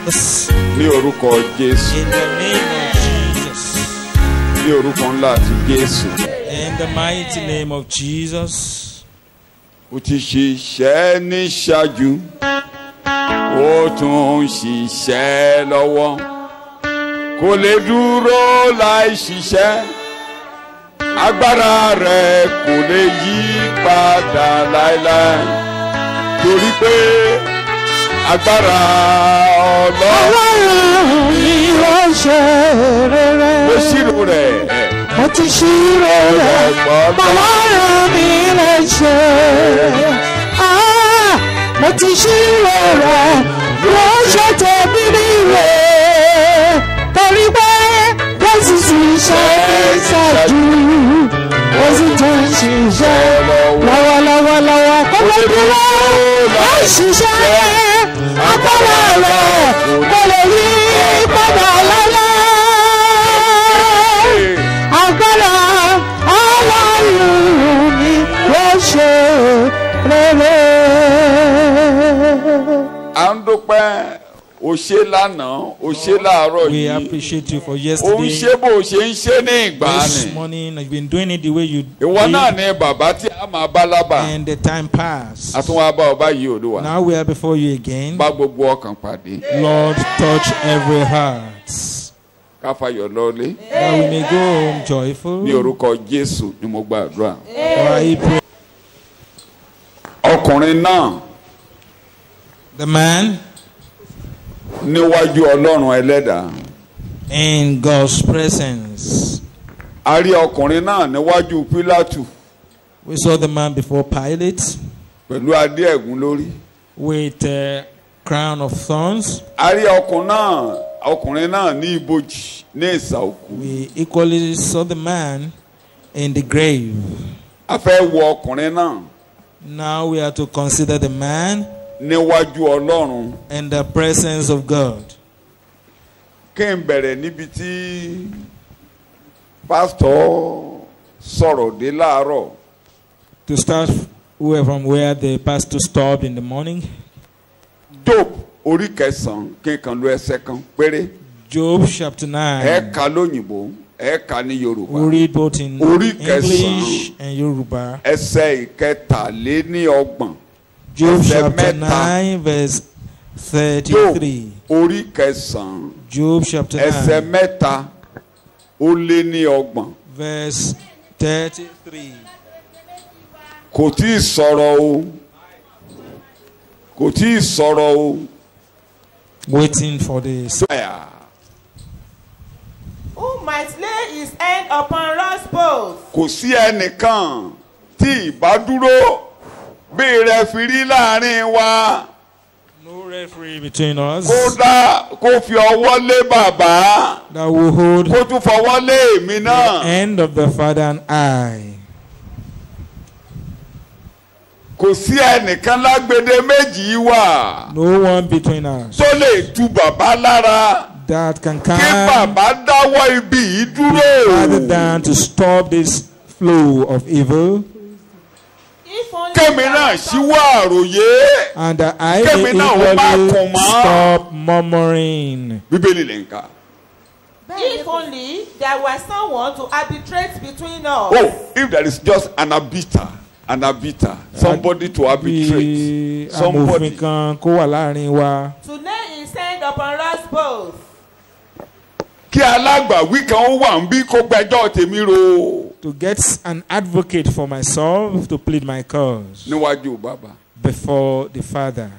Ní orúkọ Jésù. In the name of Jesus. Ní orúkọ ńlá ti Jésù. In the mighty name of Jesus. Ó ti ṣiṣẹ́ ní ṣáájú. Ó tún ń ṣiṣẹ́ lọ́wọ́. Kò lè dúró láì ṣiṣẹ́. Agbára rẹ̀ kò lè yí padà láéláé. Torí pé agbára Ọlọ́run ni ó ṣe rere. Mo ṣírò rẹ̀. Mo ti ṣírò rẹ̀. Ọlọ́run mi lè ṣe. Mo ti ṣírò rẹ̀. Mo ṣe tẹ̀mí níwè. Torí pé Jésù sì ṣe é ṣáájú. Ó sì tún ṣiṣẹ́ lọ́wọ́lọ́wọ́. Kó lè dúró láì ṣiṣẹ́. Agbára rẹ̀ kò lè yí padà lọ́lá. Agbára Ọlọ́run ni ó ṣe rere. À ń dúpẹ́ o ṣé lánàá, o ṣé láàárọ̀ yìí. We appreciate you for O ń yesterday. ṣe bó o ṣe ń ṣe ní ìgbàanì. This morning, you've been doing it the way you Ìwọ náà did, ni bàbá tí a máa bá lábà. and the time passed. A tún wá bá ọba yìí Olúwa. Now we are before you again. Bá gbogbo ọkàn pàdé. Lord, touch every heart, Ká fayọ̀ lọ́lé. that we may go home joyful. Ní orúkọ Jésù ni mo gbàdúrà. For I pray. Ọkùnrin náà The man níwájú Ọlọ́run Ẹlẹ́dàá. in God's presence. A rí ọkùnrin náà níwájú Pílátù We saw the man before Pilate pẹ̀lú adé ẹ̀gún lórí. with a crown of thorns. A rí ọkùnrin náà ní ibojì ní ìsà òkú. We equally saw the man in the grave. A fẹ́ wo ọkùnrin náà Now we are to consider the man níwájú Ọlọ́run. in the presence of God. Kí n bẹ̀rẹ̀ níbi tí pásítọ̀ sọ̀rọ̀ dé láàárọ̀. To start from where the pastor stopped in the morning. Job orí 9 kí n kàn lo ẹsẹ̀ kan péré. Job chapter 9. Ẹ̀ka lóyìnbó, ẹ̀ka ní Yorùbá. We read both in Orí English and Yoruba. Ẹsẹ̀ ìkẹtàléníọgbọ̀n. Job Ẹsẹ̀ chapter mẹ́ta. 9 verse Job 33. orí 9 Job chapter ẹsẹ̀ 9 mẹ́ta ó lé ní ọgbọ̀n. verse 33. Kò tí ì sọ̀rọ̀ o. Kò tí ì sọ̀rọ̀ o. Waiting for the Who might lay his hand upon God's bows? Kò sí ẹnìkan tí ìbá dúró bí rẹfirí láàrin wa. no referee between us Kó fi ọwọ́ lé bàbá. that will hold Kó tún fọwọ́ lé èmi the náà. hand of the Father and I. Kò sí ẹnìkan lágbede méjì wà No one between us tó lè tu bàbá lára. that can Kí come bàbá dáwọ́ ibi yìí rather dúró. than to stop this flow of evil, If only Kémi there náà was someone- ṣíwọ́ àròyé. and that I Kẹ́mi may náà ó bá equally kùn mọ́. stop murmuring. Bíbélì lè ń kà. If only there was someone to arbitrate between us. Oh, if there is just an arbiter, somebody to arbitrate, Bí somebody. amòfin kan kó wà láàrin wa. To lay his hand upon God's bows. Kí alágbàwí kan ó wà ń bí kó gbẹ́jọ́ tèmi ro To get an advocate for myself to plead my cause níwájú bàbá. before the Father.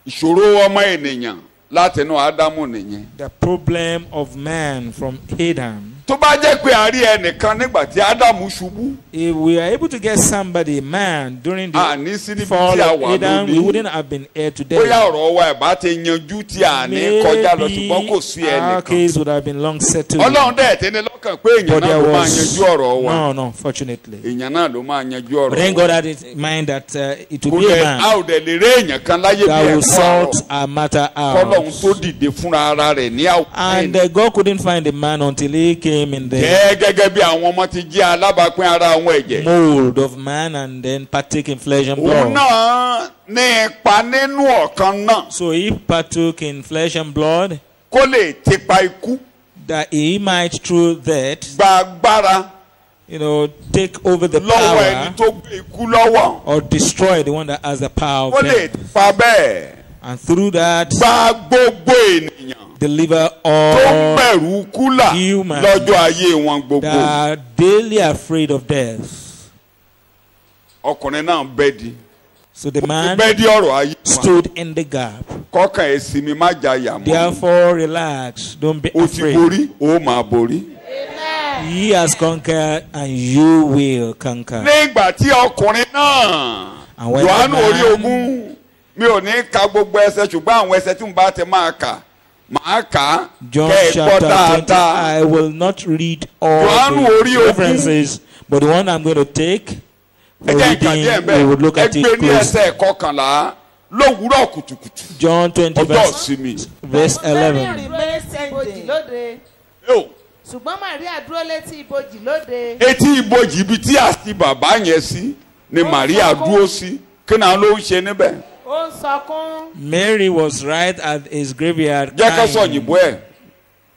Ìṣòro ọmọ ènìyàn látinú Ádámù nìyẹn. The problem of man from Adam. Tó bá jẹ́ pé a rí ẹnìkan nígbà tí Ádámù ṣubú, If we are able to get somebody, man, during a ní sí the níbi fall tí a of wà Adam, we lónìí. wouldn't have been here today. Bóyá ọ̀rọ̀ wa ẹ̀ bá ti yanjú tí a ní kọjá lọ ṣùgbọ́n kò sí our ẹnìkan. case would have been long settled. Ọlọ́run dẹ̀ tẹ́ni lọ́kàn pé èèyàn But náà there ló máa yanjú ọ̀rọ̀ wa. was no, fortunately. Èèyàn náà ló máa yanjú But ọ̀rọ̀ then wa. God had it in mind that it would Kò be a dẹ̀ man a ò dẹ̀ lè rí èèyàn kan láyé bí that will ẹ̀kọ́ àrọ̀. sort our matter Kọ́lọ́hún tó out. dìde fúnra ara rẹ̀ ní And àwòrán. God couldn't find a man until he came came in the jẹ́ gẹ́gẹ́ bí àwọn ọmọ ti jẹ́ alábàápín ara àwọn ẹ̀jẹ̀. mold of man and then partake in flesh and òun blood. náà ní ipa nínú ọ̀kan náà So he partook in flesh and blood kó lè tipa ikú that he might through that, gba agbára take over the lọ́wọ́ ẹni power tó gbé ikú lọ́wọ́. or destroy the one that has the power kó of lè death. pa bẹ́ẹ̀ And through that, gba gbogbo ènìyàn deliver tó all bẹ̀rù kúlà human lọ́jọ́ ayé wọn gbogbo. that are daily afraid of death. ọkùnrin náà bẹ́ẹ̀dì So the man bẹ́ẹ̀dì ọ̀rọ̀ ayé wọn. stood in the gap. kọ́kàn ẹ̀ sinmi má jayà mọ́. Therefore, relax. Don't be o ti afraid. borí o máa borí. He has conquered and you will conquer. nígbà tí ọkùnrin náà And when Yohanu the orí man- ogún mi ò ní ka gbogbo ẹsẹ̀ ṣùgbọ́n àwọn ẹsẹ̀ tí mo bá ti máa kà máa kà á John kẹ́ ẹ gbọ́ chapter 20. dáadáa. I will not read all Yohanu the orí ogún. references, but the one I'm going to take for ẹ jẹ́ ìkàdé ẹ̀ reading, we would look bẹ́ẹ̀ ẹ at it gbé ní close. ẹsẹ̀ kọkànlá lówùúrọ̀ kùtùkùtù John 20 ọjọ́ ìsinmi. verse Mary 11. remained ibojì standing. lóde. Yóò, ṣùgbọ́n Màríà dúró létí ibojì lóde. etí ibojì ibi tí àti bàbá yẹn sí ni Màríà dúró sí kí náà ló ń ṣe níbẹ̀. ó ń sọkún. Mary was right at his graveyard. jẹ́ ká sọ crying. òyìnbó ẹ̀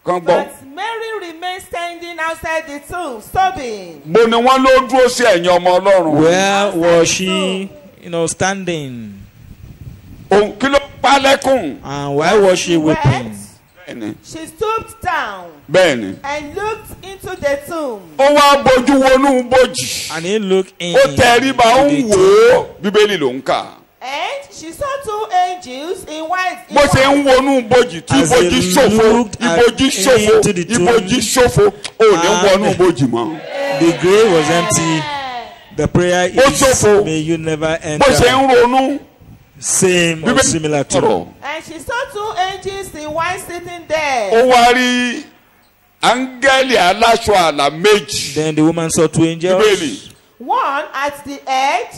kán gbọ́. But Mary remained standing outside the tomb, sobbing. mo ni wọ́n ló dúró sí ẹ̀yìn ọmọ Ọlọ́run. Where was she, standing? òun kí ló pa lẹ́kùn. And why was she weeping? bẹ́ẹ̀ni She stooped down bẹ́ẹ̀ni. and looked into the tomb. ó wá bójú wọnú bójì. And he looked in. ó tẹríba ó ń into wò the ó bíbélì ló ń kà. And she saw two angels in white. bó ṣe ń wọnú bójì tí As they ibojì ṣòfo looked at ibojì ṣòfo into the tomb, ibojì ṣòfo ò ní and wọnú bójì mọ́. The grave was empty. The prayer Ó is, ṣòfo. may you never bó ṣe enter. ń ronú Same or similar to. sọ̀rọ̀. And she saw two angels in white sitting there. ó wá rí áńgẹ́lì aláṣọ àlà méjì. Then the woman saw two angels. bíbélì One at the edge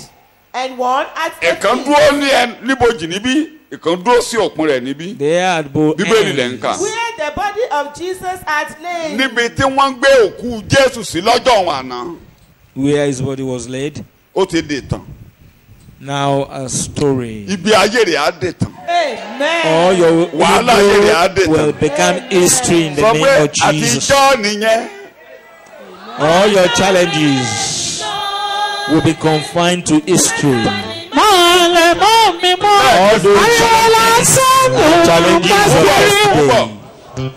and one at the ẹ̀kan feet. dúró níbojì níbí ìkan dúró sí òpin rẹ̀ níbí. They had both bíbélì lẹ́ ń ends. kà. Where the body of Jesus had lain. níbi tí wọ́n ń gbé òkú Jésù sí lọ́jọ́ òun àná Where his body was laid. ó ti dè tán. Now a story. ibi ayé rẹ̀ á dè tán. Amen. All your Wàhálà ayé rẹ̀ á dè evil will tán. become history in the sọ name pé of Jesus. àtijọ́ nìyẹn. All your challenges will be confined to history. Mọ̀lẹ́ mọ́ mi mọ́. All those Ayọ̀ lásán ló ń challenges bá of sí. this Púpọ̀. day.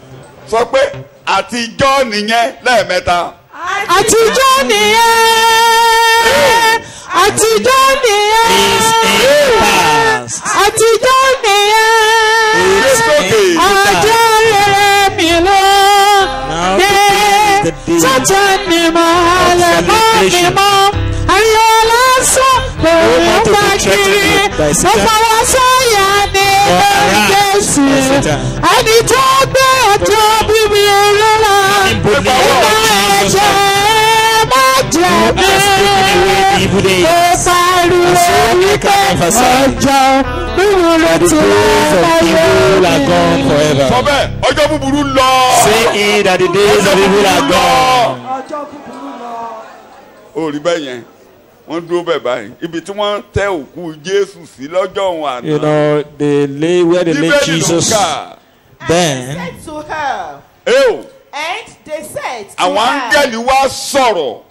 sọ pé àtijọ́ nìyẹn lẹ́ẹ̀mẹ́ta. Àtijọ́ nìyẹn. Àtijọ́ Is in the nìyẹn. past. Àtijọ́ nìyẹn. Is in the Ọjọ́ past. rere mi ló Now dé. today is the day Sátán ni mọ̀lẹ́ mọ́ mi celebration. mọ́. Ayọ̀ lásán ló No ń more to bá be kiri. threatened by Mo Satan. fọwọ́ sọ́yà ní Or Jésù. harassed by Satan. Ẹni tó gbé ọjọ́ bíbí eré lọ. In boldly Ìgbà of Jesus' ẹ̀jẹ̀ má jẹ̀ Who mí. has taken away the evil days. Ó pariwo And so I wípé can emphasize ọjọ́ bíbí ló The ti days of evil are gone sọ forever. bẹ́ẹ̀ ọjọ́ búburú lọ. Say it that the days of evil are gone. ó rí bẹ́ẹ̀ yẹn wọ́n dúró bẹ́ẹ̀ báyìí ibi tí wọ́n tẹ òkú Jésù sí lọ́jọ́ òun àná. They lay where they lay bíbélì ló ń Jesus. kà. Then Said to her, Eo, and they said to àwọn her, áńgẹ́lì wá sọ̀rọ̀.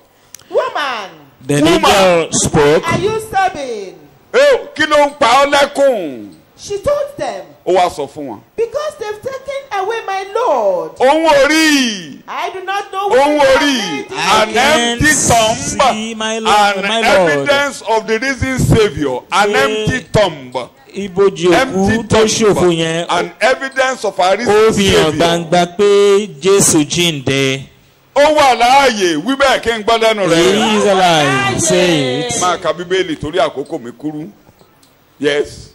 Woman, the angel spoke. are you sobbing? Eo, kí ló ń pa ọ́ lẹ́kùn? She told them, ó wá sọ fún wọn. because they've taken away my Lord. òun ò rí I do not know òun where ò they rí are laid. I an can't empty tomb see my Lord, an my Lord. evidence of the risen Saviour an Ṣé empty tomb Ibojì empty òkú tó ṣòfò yẹn an evidence of our ó risen fi hàn Saviour. gbangba pé Jésù jíǹde. ó wà láàyè wí bẹ́ẹ̀ kí n gbọ́ lẹ́nu He rẹ̀. is alive. Say it. máa ka bíbélì torí àkókò mi kúrú. Yes.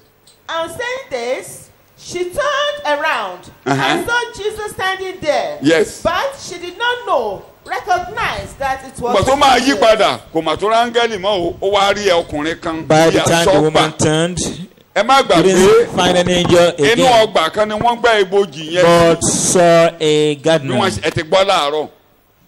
On saying this, she turned around Uh-huh. and saw Jesus standing there. Yes. But she did not recognize that it was Ìgbà tó máa yí Jesus. padà kò mà tó rángẹ́lì mọ́ o ó wá rí ọkùnrin kan By the bí time the aṣọ woman gbà. turned, ẹ má he gbàgbé didn't find an angel inú again, ọgbà kan ni wọ́n gbẹ́ ibojì yẹn but saw a bí gardener. wọ́n ẹ ti gbọ́ láàárọ̀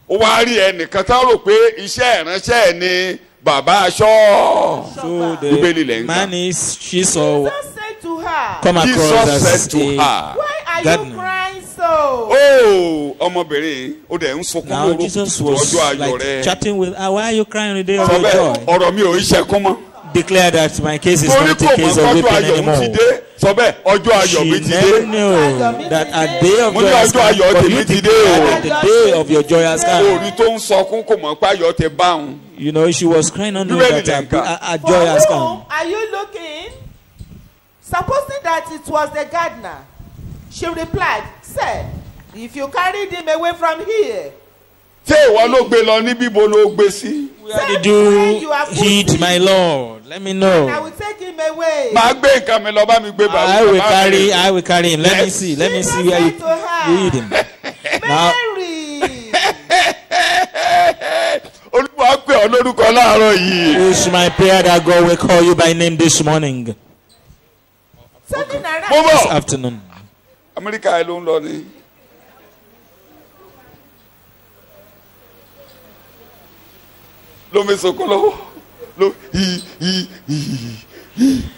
ó wá rí ẹnìkan tá rò pé iṣẹ́ ìránṣẹ́ ẹ̀ ni bàbá aṣọ. So Bíbélì lẹ́ the ń kà. man is, she saw, Jesus said to her, come across Jesus as said to a her. why are gardener. you crying so? Oh, ọmọbìnrin ó dẹ̀ ń sunkún Now lóru Jesus ọjọ́ was ayọ̀ like rẹ̀. chatting with her. Why are you crying on the day of Sọ your bẹ́ẹ̀ joy? ọ̀rọ̀ mi ò ń ṣẹkún mọ́. Declare that my case is Torí not kò a mọ̀ case of ọjọ́ weeping ayọ̀ mi ti anymore. dé. Sọ bẹ́ẹ̀ ọjọ́ ayọ̀ mi She ti never dé. knew that a day of Mo joy ní has ọjọ́ ayọ̀ come. But tèmi you ti dé declare o. that the day of your joy has come. Orí tó ń sọkún kò mọ̀ pé ayọ̀ ti bá òun. You know, she was crying on Bíbélì that lẹ́ ń kà. a For joy has whom come. are you looking? Supposing that it was the gardener. She replied, said, if you carried him away from here, Ṣé ìwọ ló gbé lọ ní bíbo ló gbé sí? Where did you hid my Lord? Let me I know. will take him away. Màá gbé nǹkan mi lọ bá mi gbé bàbá. I will carry him. Let me see where you hid him. Now, Mary, Olúwa pè ọ́ lórúkọ láàárọ̀ yìí. it's my prayer that God will call you by name this morning, turning Mo around, this bọ̀. afternoon. Amẹ́ríkà ẹ ló ń lọ ni. Lómi sunkún lọ́wọ́.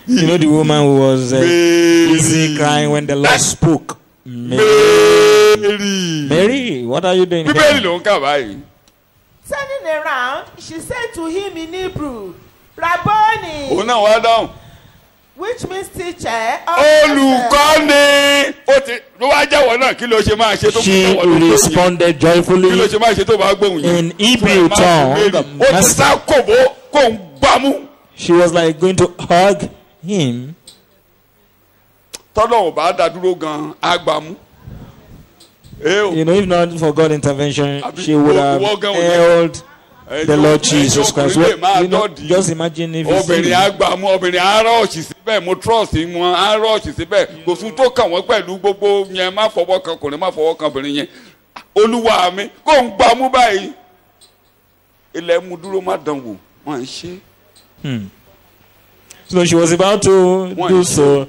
You know the woman who was busy crying when the Lord spoke. Mary, what are you doing Bíbélì here? ló ń kà báyìí. turning around, she said to him in Hebrew, Rabboni, Òun náà wá dáhùn. which means teacher. Olùkọ́ni ó ti ló wá jẹ́wọ́ náà kí ló ṣe máa ṣe tó She kí ló gbóhùn yẹn. responded Kí ló joyfully ṣe máa ṣe tó bá gbóhùn yẹn. in Hebrew tongue. Ó ti sá kòbó kó ń gbámú. She was like going to hug him. Tọ́lọ̀ ò bá dá dúró gan-an á gbámú. You know, if not for God's intervention, she would have held the Lord Jesus Christ. You know, just imagine if it's obìnrin you. á gbámú obìnrin á rọ́ọ̀ṣì síbẹ̀ mo trust wọn á rọ́ọ̀ṣì síbẹ̀ kò sún tó kàn wọ́n pẹ̀lú gbogbo yẹn má fọwọ́ kan ọkùnrin má fọwọ́ kan obìnrin yẹn. Olúwa mi kò ń gbámú báyìí. Ilẹ̀ mú dúró má dán wò wọ́n ń ṣe. So she was about to do so,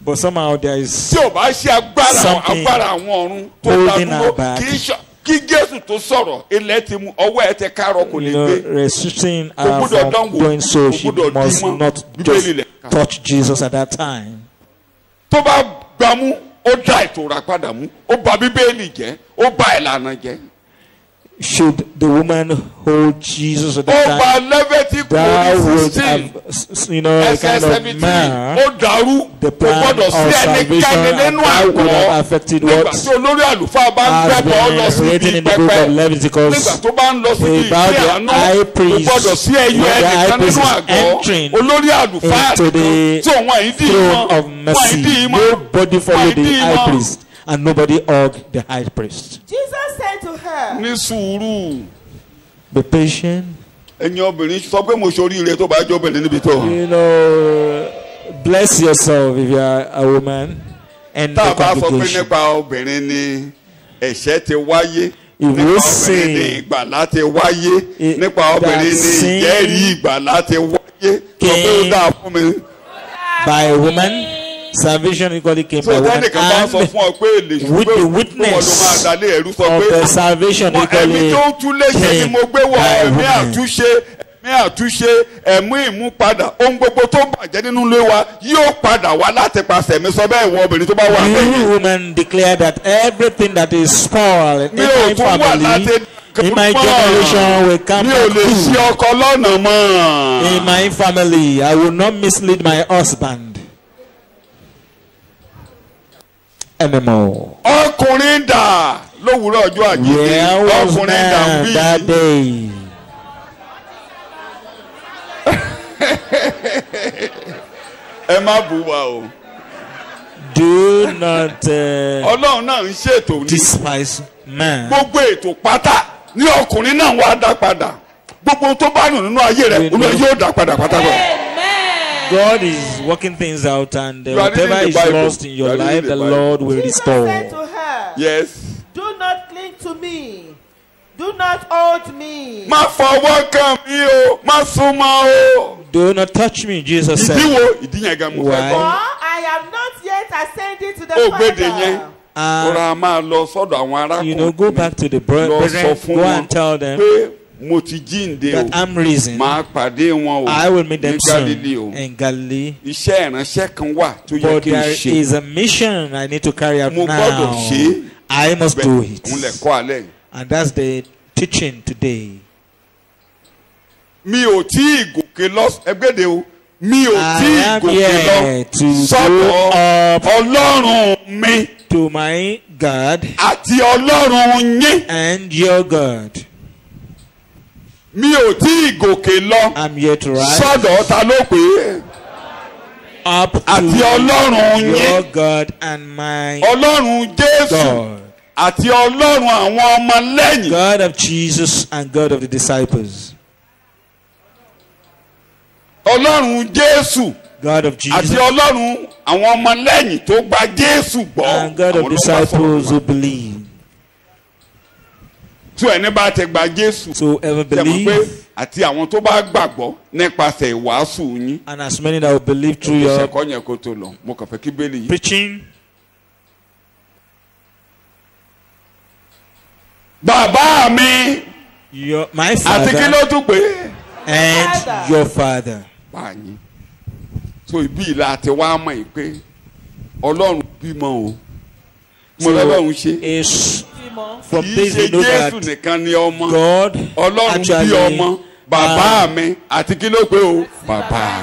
but somehow there is Tí o bá ṣe Something agbára àwọn ọ̀run tó dá holding her dúró back. kí Jésù tó sọ̀rọ̀ ilẹ̀ ti mú ọwọ́ ẹ̀ tẹ kárọ̀ kò lè gbé. restricting Kò her gbúdọ̀ dán from wò, doing so. kò She gbúdọ̀ must dímọ́. not Bíbélì just lẹ̀ ká. touch Jesus at that time. Tó bá gbámú ó dá ìtura padà mú ó bà Bíbélì jẹ́ ó bà ìlànà jẹ́. Should the woman hold Jesus at Ó that bà time, Lẹ́fítíkù that orí would 16 have, a ẹsẹ̀ kind of 17 man. ó dàrú The kò plan gbọ́dọ̀ of sí ẹnikẹ́ni salvation nínú that would have àgọ́ affected nígbà what tí olórí àlùfáà bá ń has gbẹ́bọ̀ lọ been sí written ibi in the book pẹpẹ of Leviticus nígbà tó bá ń lọ sí ibi about ìpín the àánú high kò priest, gbọ́dọ̀ sí ẹyọ when the high ẹnìkan priest nínú is àgọ́ entering olórí àlùfáà into nìkan the tí òun àìdí throne of wọn mercy. Nobody followed the high priest, and nobody hugged the high priest. Jesus said to her, ní sùúrù Be patient. ẹ̀yin obìnrin sọ pé mo ṣoríire tó bá jẹ́ obìnrin níbi tó. You know, bless yourself if you are a woman and tá the a bá sọ pé congregation. nípa obìnrin ni ẹ̀ṣẹ̀ ti wáyé If nípa we obìnrin say ni ìgbàlá ti wáyé nípa obìnrin that ni sin ìjẹ́rìí ìgbàlá ti wáyé sọ pé ó came dáa fún mi. By a woman, salvation equally came by so a woman, tẹ́nìkan bá sọ and fún ọ pé èlé with the ṣùgbọ́n wọn ló witness máa dalé ẹ̀rú sọ of pé the salvation ẹ̀mí equally tó ń tún léṣe ni came mo gbé wọ by a ẹ̀mí woman. àtúnṣe ẹ̀mí ìmúpadà ohun gbogbo tó bàjẹ́ nínú ilé wa yóò padà wá láti pàṣẹ mi sọ bẹ́ẹ̀ ìwọ obìnrin tó bá wà bẹ́ẹ̀. You women declare that everything that is spoiled in Mi ò my tún wà family, láti in my mọ́. generation, will come mi ò back lè ṣí good. ọkọ lọ́nà mọ́. In my family, I will not mislead my husband anymore. ọkùnrin dà lówùúrọ̀ ọjọ́ àjíǹde Where was ọkùnrin dà ń man bí. that day? ẹ má bú wa o. Do not Ọlọ́run náà ń ṣètò ní. despise man. gbogbo ètò pátá ní ọkùnrin náà wá dá padà gbogbo ohun tó bá nù nínú ayé rẹ olóyè yóò dá padà pátápátá. God is working things out, and You are whatever reading is the Bible. lost in You your are reading life, the the Bible. Lord will Jesus said restore. to her, Yes. do not cling to me. Do not hold me. má fọwọ́ kàn mí o má súnmọ́ o. Do not touch me, Jesus ìdí said. wo ìdí yẹn gan mo fẹ́ Why? For kọ́. I have not yet ascended to the ó gbéde yẹn Father. go back to the brethren, go and tell them that I'm risen. I will meet them soon in Galilee. But there is a mission I need to carry out now. I must do it. And that's the teaching today. I am here to go up to my God and your God. I'm here to rise up to your God and my God. God of Jesus and God of the disciples. God of Jesus and God of disciples who believe. So ever believe, and as many that will believe through your preaching. My father and your father. So is from this we know that God actually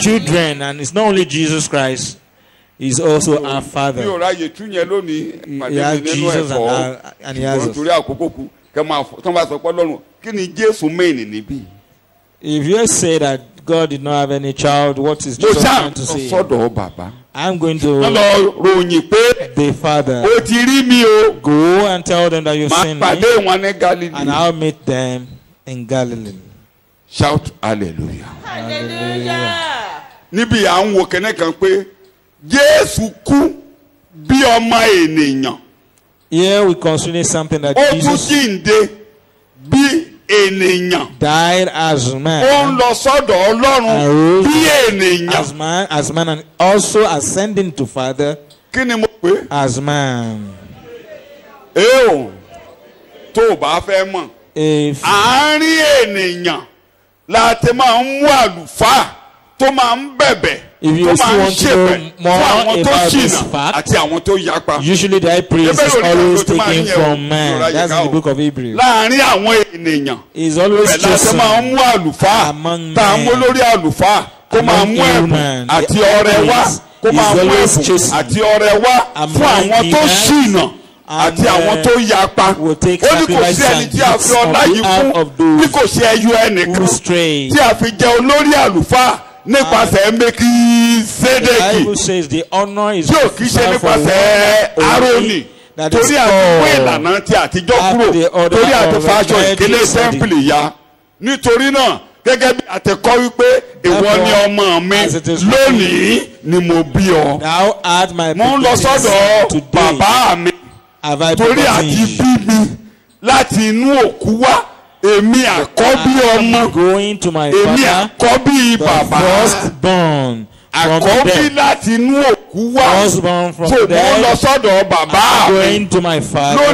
children, and it's not only Jesus Christ, he's also our Father. He has Jesus and he has us. If you say that God did not have any child, what is Jesus trying to say? I'm going to the Father. Go and tell them that you've seen me, and I'll meet them in Galilee. Shout hallelujah. Hallelujah. Here we consider something that Jesus died as man, and rose as man, and also ascending to Father as man. If you still want to know more about this fact, usually the high priest is always taken from man. That's in the book of Hebrews. He's always chosen among men, among human. He's always chosen among human. And will take sacrifices and gifts on behalf of those who stray. The Bible says the honor is for Aaron, that is called after the order of thou art my today have I begotten going to my father, the firstborn from the dead. Firstborn from the dead. Going to my father.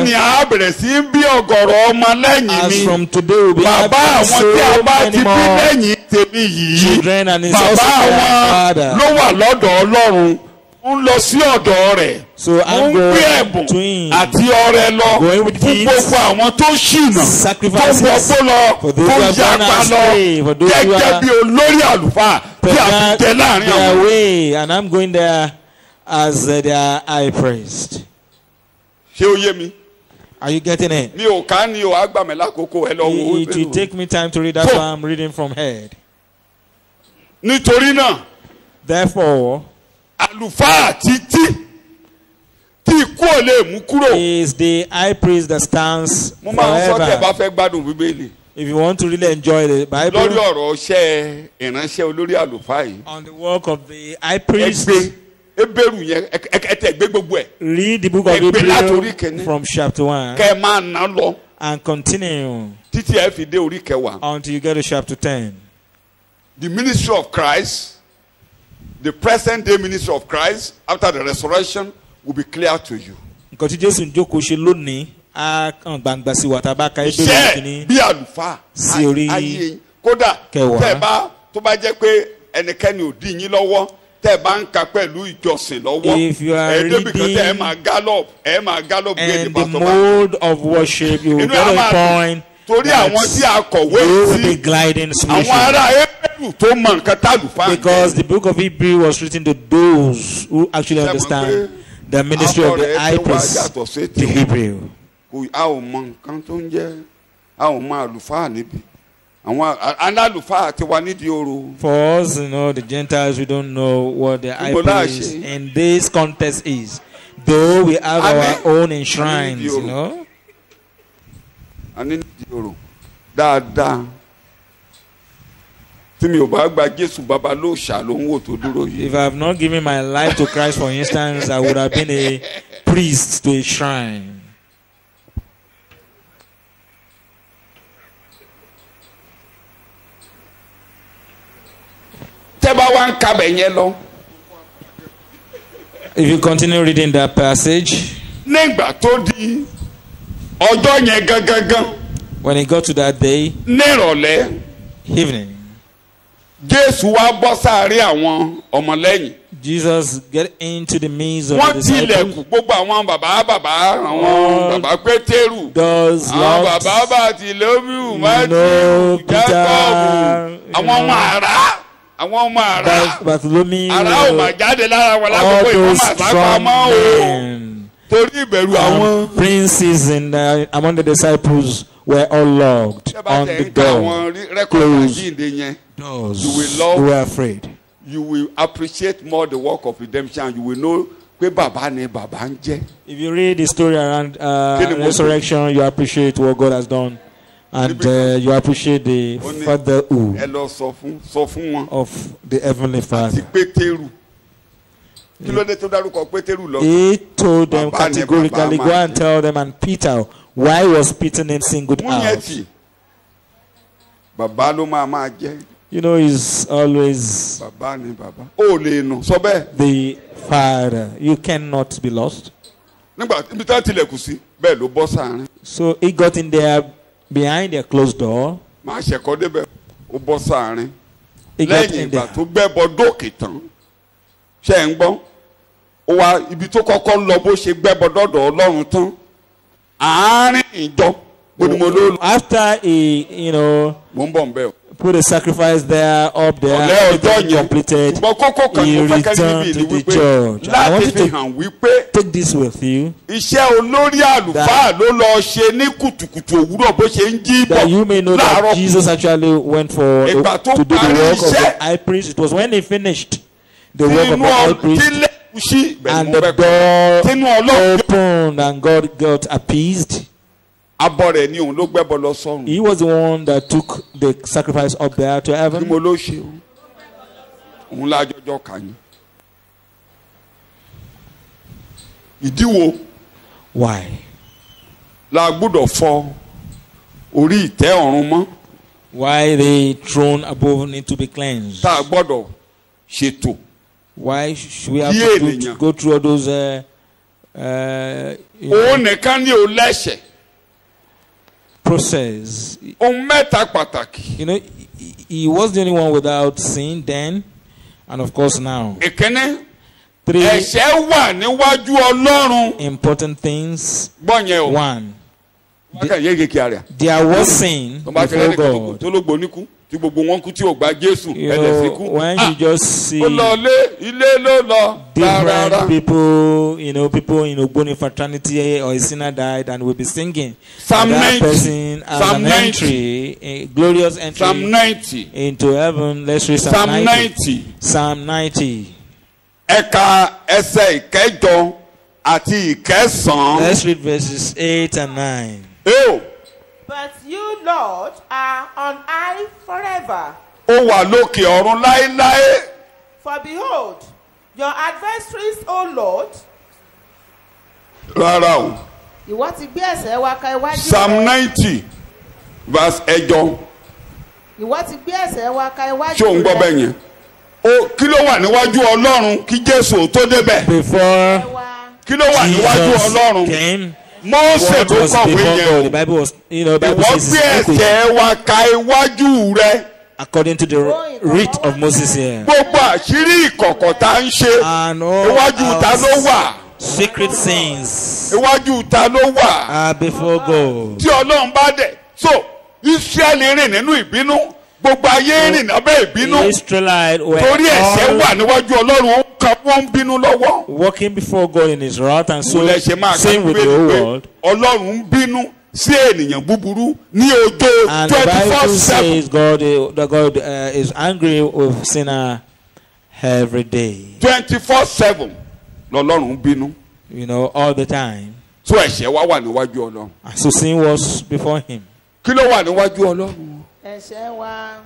As from today will be having so many more children, and it's also their father. So I'm going to him, going with gifts, sacrifices for those who have gone astray, for those who are their way, and I'm going there as their high priest. Are you getting it? It will take me time to read, that's why I'm reading from head. Therefore, is the high priest that stands forever. If you want to really enjoy the Bible, on the work of the high priest, read the book of Hebrews from chapter 1 and continue until you get to chapter 10. The ministry of Christ, the present day ministry of Christ after the resurrection, will be clear to you. nǹkan tí Jésù ń jókòó ṣe lónìí á kàn gbangba sí wa tá a bá ka Hébérù kìíní bí àlùfáà sí orí kódà kẹwàá. tẹ́ bá tó bá jẹ́ pé ẹnikẹ́ni ò dí yín lọ́wọ́ tẹ́ bá ń ka pẹ̀lú ìjọsìn lọ́wọ́ ẹ̀ẹ́dẹ́gbẹ̀kan tẹ́ ẹ máa gallop bí ẹni bá and the mode of worship you will get a point torí àwọn tí a kọ̀wé sí àwọn ará Hébérù tó mọ nǹkan tálùfáà. because the book of Hebrew was written to those who actually understand the ministry of the high priest, the Hebrew. a ò mọ nǹkan tó ń jẹ́ a ò mọ àlùfáà níbi àwọn alálùfáà ti wà nídìí orò. For us, the Gentiles, we don't know what the high priest in this context is, though we have our own enshrines, a ní nídìí orò dáadáa tí mi ò bá gba Jésù bàbá ló ṣà ló ń wò tó dúró yìí. If I have not given my life to Christ, for instance, I would have been a priest to a shrine. If you continue reading that passage, nígbà tó di ọjọ́ yẹn gangan, when he got to that day, nírọ̀lẹ́, evening, Jésù wá bọ́ sáàrin àwọn ọmọlẹ́yìn. Jesus get into the midst of the disciples. Wọ́n tilẹ̀kùn gbogbo àwọn àwọn bàbá Pétérù, àwọn bàbá Bàtìlómíù, Mátíù, Jákọ́bù, àwọn ọmọ àrá. Àwọn ọmọ àrá àrá ò mà jáde lára wọn lákòókò ìwọ́n mà sápamọ́ o torí ìbẹ̀rù àwọn. Princes among the disciples were all locked on the door. Closed. Those who were afraid. You will appreciate more the work of redemption. You will know pé bàbá ni bàbá ń jẹ́. If you read the story around resurrection, you appreciate what God has done. And you appreciate the fatherhood of the Heavenly Father. He told them categorically, go and tell them, and Peter, why was Peter name singled out? He's always the Father. You cannot be lost. So he got in there behind a closed door. He got in there. After he, put a sacrifice there, up there, completed, he returned to the church. I want you to take this with you, that you may know that Jesus actually went to do the work of the high priest. It was when he finished the work of the high priest and the door opened and God got appeased. He was the one that took the sacrifice up there to heaven. Why? Why the throne above need to be cleansed? Why should we have to go through all those process? He was the only one without sin then, and of course now. Three important things. One, there was sin before God. When you just see different people, people in Ogboni fraternity or a sinner died and will be singing. That person has an entry, a glorious entry into heaven. Let's read Psalm 90. Psalm 90. Let's read verses 8 and 9. But you, Lord, are on high forever. For behold, your adversaries, O Lord. Psalm 90, verse 8. Before kí ló wà níwájú Ọlọ́run? Mósè tó kọ̀wé yẹn ìwọ gbé ẹsẹ̀ wa ka iwájú rẹ. According to the rite of Moses here. Gbogbo àṣírí ìkọ̀kọ̀ tá ń ṣe iwájú ta ló wà. Secret sins. Iwájú ta ló wà. Before God. Tí Ọlọ́run bá dẹ̀ so Ísírẹ́lì rìn nínú ìbínú gbogbo ayé rìn lábẹ́ ìbínú torí ẹ̀ṣẹ̀ wà níwájú Ọlọ́run wọ́n ń bínú lọ́wọ́. Walking before God in His wrath and so same with the whole world. Ọlọ́run ń bínú sí ènìyàn búburú ní ọjọ́ 24/7. And the Bible says God is angry with sinner every day. 24/7 lọ́lọ́run ń bínú. You know, all the time. So ẹ̀ṣẹ̀ wa wà níwájú Ọlọ́run. And so sin was before Him. Kí ló wà níwájú Ọlọ́run? Ẹ̀ṣẹ̀ wa.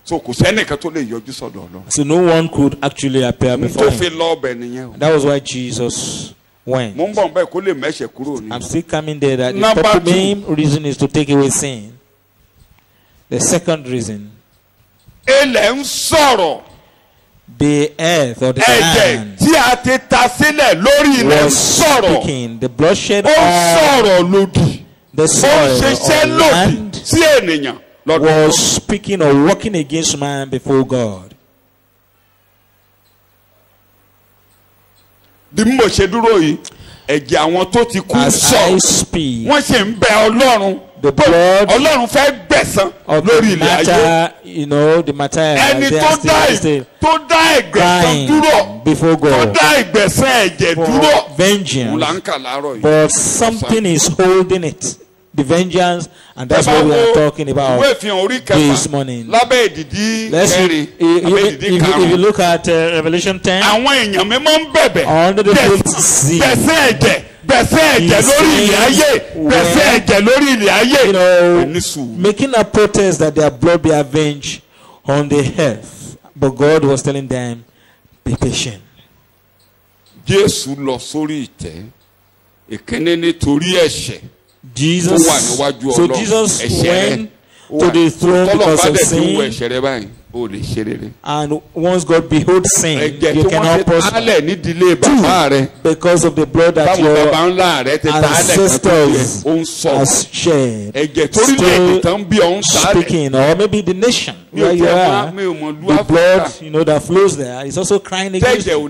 So kò sẹ́nìkan tó lè yọjú sọ́dọ̀ Ọlọ́run. So no one could actually appear before Him. Tó fi lọ́ọ̀bẹ nìyẹn. That was why Jesus went. Mo ń bọ̀ bẹ́ẹ̀ kó lè mẹ́ṣẹ̀ kúrò ní. I'm still coming there. That the main reason is to take away sin. The second reason. Ilẹ̀ ń sọ̀rọ̀. The earth or the land. Ẹ̀jẹ̀ tí a ti ta sílẹ̀ lórí ilẹ̀ ń sọ̀rọ̀. Speaking. The bloodshed ó sọ̀rọ̀ lòdì. The soil or land sí ènìyàn. Was speaking or working against man before God. Bí mo ṣe dúró yìí, ẹ̀jẹ̀ àwọn tó ti kú sọ, wọ́n ṣe ń bẹ Ọlọ́run. The blood Ọlọ́run fẹ́ gbẹ̀san lórí ilẹ̀ ayé. You know, the matter. Ẹni tó dá ìgbẹ̀san dúró. Before God. Tó dá ìgbẹ̀san ẹ̀jẹ̀ dúró. Vengeance. But something is holding it. The vengeance, and that's what we are talking about this morning. If you look at Revelation 10, under the fifth seal, you know, making a protest that their blood be avenged on the earth. But God was telling them, be patient. Jesus lọ sórí ìtẹ́, ìkíní nítorí ẹ̀ṣẹ̀. Jesus went to the throne because of sin. And once God beholds sin, you cannot prosper. Because of the blood that your ancestors has shed. Still speaking, or maybe the nation where you are, the blood, you know, that flows there is also crying against you.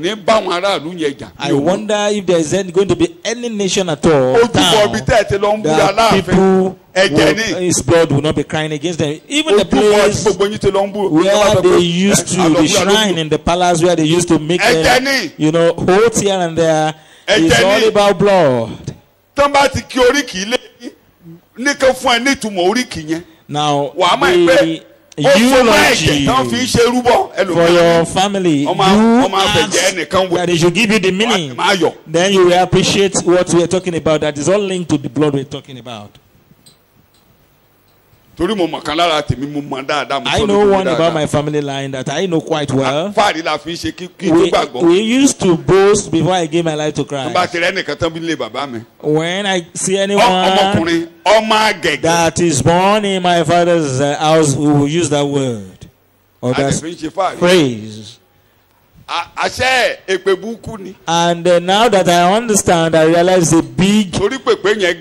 I wonder if there is going to be any nation at all that people his blood will not be crying against them. Even the place where they used to, the shrine in the palace where they used to make them, you know, holes here and there, is all about blood. Now, eulogy for your family, you ask that they should give you the meaning. Then you will appreciate what we are talking about. That is all linked to the blood we are talking about. I know one about my family line that I know quite well. We used to boast before I gave my life to Christ. When I see anyone that is born in my father's house who will use that word or that phrase. And now that I understand, I realize the big